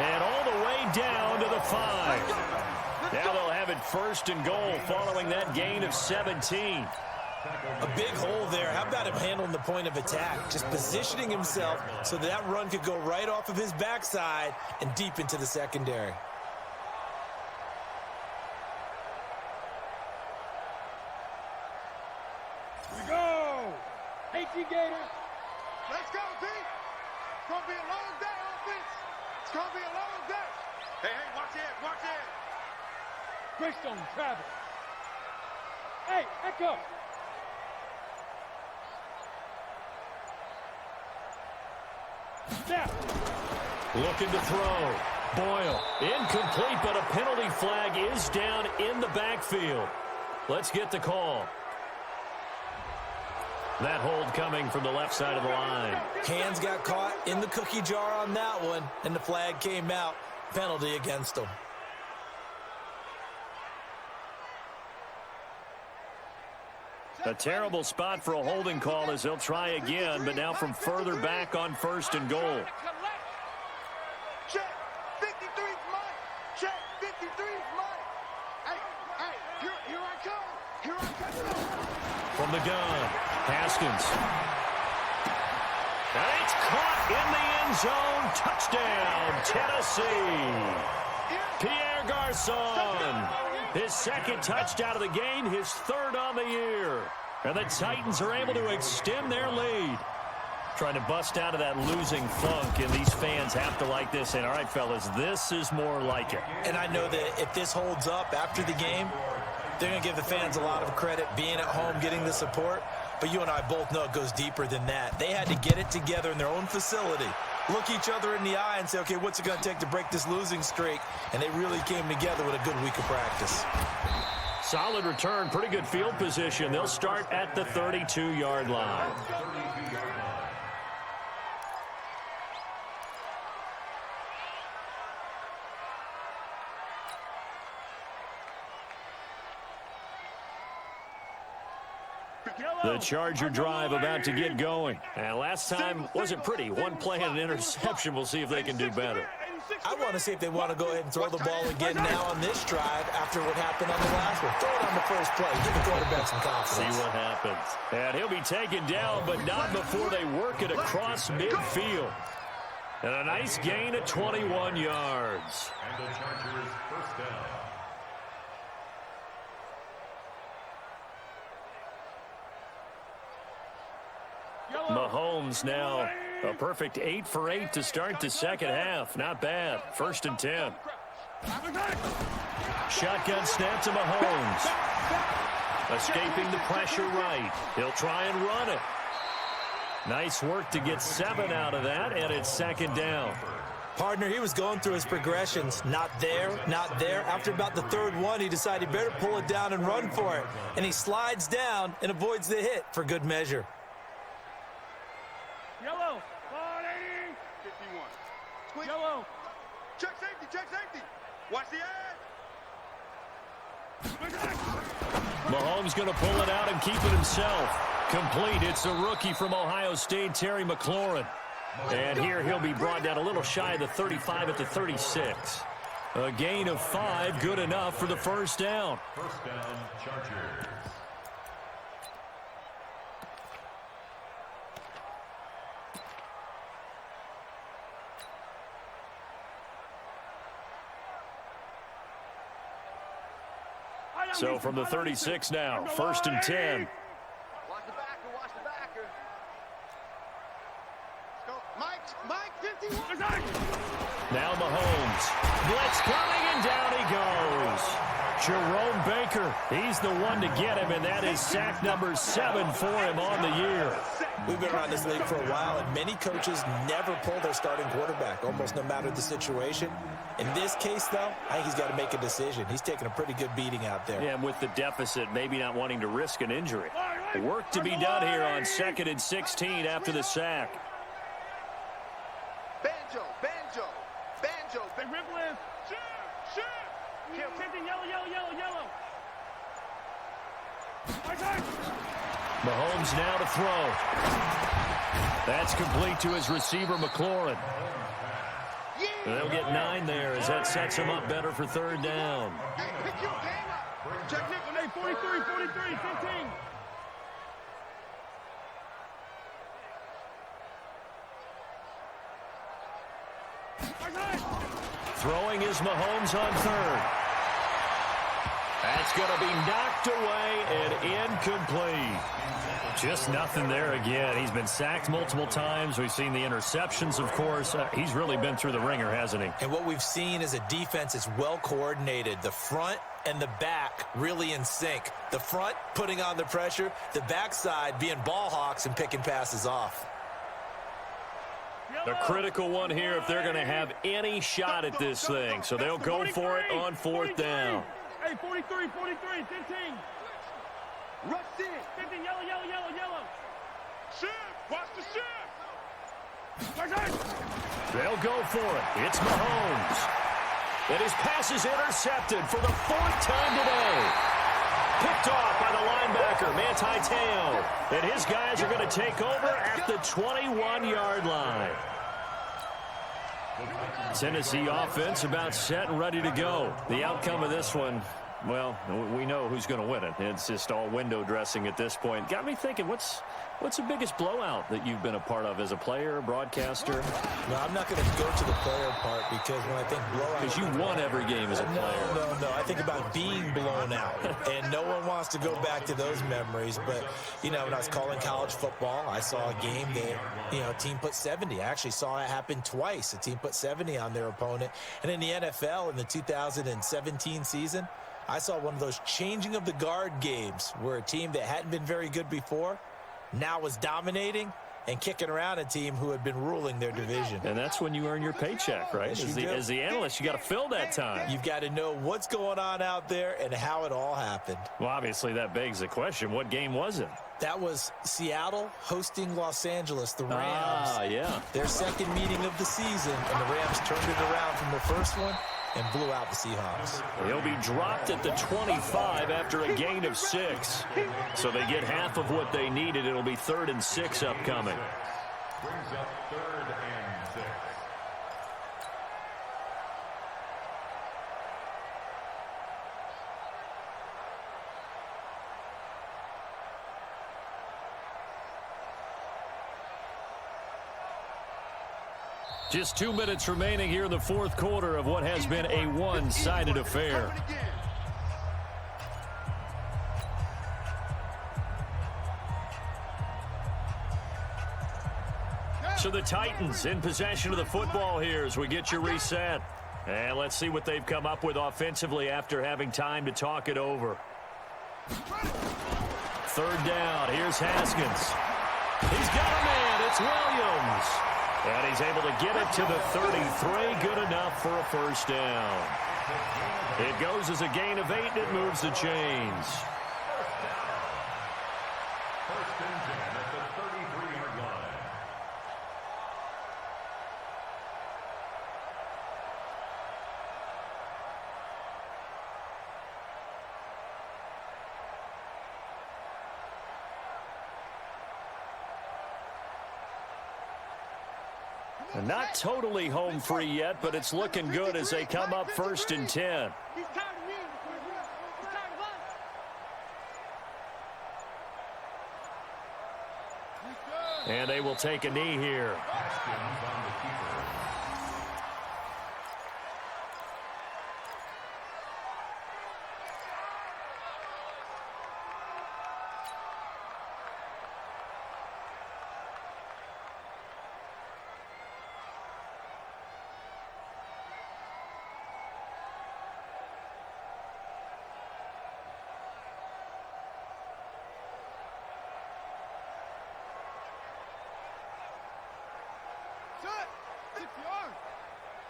and all the way down to the 5. Now they'll have it first and goal following that gain of 17. A big hole there. How about him handling the point of attack? Just positioning himself so that run could go right off of his backside and deep into the secondary. Go! AT Gators. Let's go, D. It's going to be a long day, offense. It's going to be a long day. Hey, watch it, watch it. Greystone travel. Hey, echo. Snap. Looking to throw. Boyle. Incomplete, but a penalty flag is down in the backfield. Let's get the call. That hold coming from the left side of the line. Hands got caught in the cookie jar on that one, and the flag came out. Penalty against him. A terrible spot for a holding call as they'll try again, but now from further back on 1st and goal. Check. 53's mine. Check. 53's mine. Hey, here I come. Here I come. From the gun, Haskins. And it's caught in the end zone. Touchdown, Tennessee. Pierre Garçon. His second touchdown of the game, his third on the year. And the Titans are able to extend their lead. Trying to bust out of that losing funk, and these fans have to like this. And all right, fellas, this is more like it. And I know that if this holds up after the game, they're going to give the fans a lot of credit being at home, getting the support. But you and I both know it goes deeper than that. They had to get it together in their own facility, look each other in the eye and say, okay, what's it going to take to break this losing streak? And they really came together with a good week of practice. Solid return, pretty good field position. They'll start at the 32-yard line. The Charger drive about to get going. And last time wasn't pretty. One play and an interception. We'll see if they can do better. I want to see if they want to go ahead and throw the ball again now on this drive after what happened on the last one. Throw it on the first play. Give the quarterback some confidence. See what happens. And he'll be taken down, but not before they work it across midfield. And a nice gain of 21 yards. And the Chargers first down. Mahomes now a perfect 8 for 8 to start the second half. Not bad. 1st and 10. Shotgun snap to Mahomes. Escaping the pressure right. He'll try and run it. Nice work to get 7 out of that, and it's 2nd down. Partner, he was going through his progressions. Not there, not there. After about the 3rd one, he decided he better pull it down and run for it. And he slides down and avoids the hit for good measure. Yellow. 51. Squeak. Yellow. Check safety. Check safety. Watch the edge. Mahomes going to pull it out and keep it himself. Complete. It's a rookie from Ohio State, Terry McLaurin. And here he'll be brought down a little shy of the 35 at the 36. A gain of 5, good enough for the first down. First down, Chargers. So from the 36 now, 1st and 10. Watch the backer. Watch the backer. Let's go. Mike, 51. Now Mahomes. Blitz coming, and down he goes. Jerome Baker, he's the one to get him, and that is sack number 7 for him on the year. We've been around this league for a while, and many coaches never pull their starting quarterback, almost no matter the situation. In this case, though, I think he's got to make a decision. He's taking a pretty good beating out there. Yeah, and with the deficit, maybe not wanting to risk an injury. Work to be done here on 2nd and 16 after the sack. Banjo. Rip lift. Shoot. Yellow. Mahomes now to throw. That's complete to his receiver, McLaurin. They'll get 9 there as that sets him up better for 3rd down. Hey, pick your game up. Check Nick. 43, 15. Throwing is Mahomes on third. That's going to be knocked away and incomplete. Just nothing there again. He's been sacked multiple times. We've seen the interceptions, of course. He's really been through the ringer, hasn't he? And what we've seen is a defense that's well coordinated. The front and the back really in sync. The front putting on the pressure, the backside being ball hawks and picking passes off. The critical one here if they're going to have any shot at this thing. So they'll go for it on fourth down. Hey, 43, 15. Rush in. 15, yellow. Shift. Watch the shift. They'll go for it. It's Mahomes. And his pass is intercepted for the fourth time today. Picked off by the linebacker, Manti Te'o. And his guys are going to take over at the 21-yard line. Tennessee offense about set and ready to go. The outcome of this one, well, we know who's going to win it. It's just all window dressing at this point. Got me thinking, what's the biggest blowout that you've been a part of as a player, broadcaster? No, I'm not going to go to the player part because when I think blowout... Because you won every game as a player. No. I think about being blown out. And no one wants to go back to those memories. But, when I was calling college football, I saw a game that, a team put 70. I actually saw it happen twice. A team put 70 on their opponent. And in the NFL, in the 2017 season, I saw one of those changing of the guard games where a team that hadn't been very good before now was dominating and kicking around a team who had been ruling their division. And that's when you earn your paycheck, right? As the analyst, you got to fill that time. You've got to know what's going on out there and how it all happened. Well, obviously, that begs the question, what game was it? That was Seattle hosting Los Angeles, the Rams. Yeah. Their second meeting of the season, and the Rams turned it around from their first one and blew out the Seahawks. He'll be dropped at the 25 after a gain of 6. So they get half of what they needed. It'll be 3rd and 6 upcoming. Brings up 3rd and 6. Just 2 minutes remaining here in the fourth quarter of what has been a one-sided affair. So the Titans in possession of the football here as we get you reset. And let's see what they've come up with offensively after having time to talk it over. 3rd down. Here's Haskins. He's got a man. It's Williams. And he's able to get it to the 33. Good enough for a first down. It goes as a gain of 8, and it moves the chains. First and 10 at the 33-yard line. Not totally home free yet, but it's looking good as they come up 1st and 10. He's tired of me. He's tired of us. And they will take a knee here. Haskins on the keeper.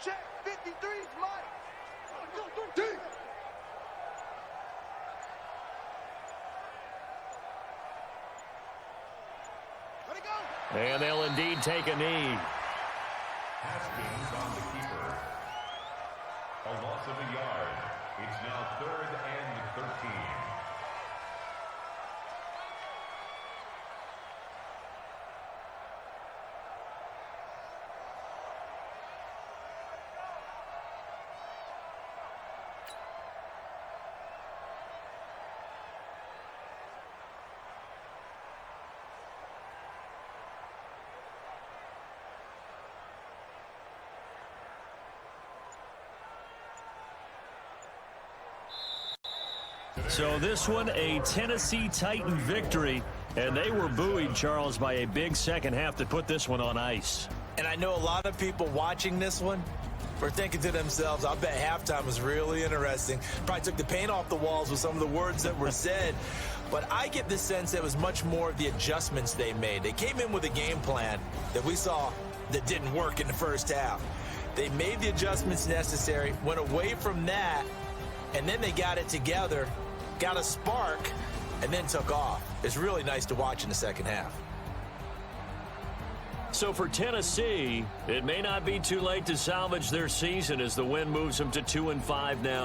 Check, 53's Mike. Deep. Let it go. And they'll indeed take a knee. Haskins on the keeper. A loss of a yard. It's now 3rd and 13. So this one, a Tennessee Titan victory, and they were buoyed, Charles, by a big second half that put this one on ice. And I know a lot of people watching this one were thinking to themselves, I bet halftime was really interesting. Probably took the paint off the walls with some of the words that were said. But I get the sense that it was much more of the adjustments they made. They came in with a game plan that we saw that didn't work in the first half. They made the adjustments necessary, went away from that, and then they got it together, got a spark, and then took off. It's really nice to watch in the second half. So for Tennessee, it may not be too late to salvage their season as the win moves them to 2-5 now.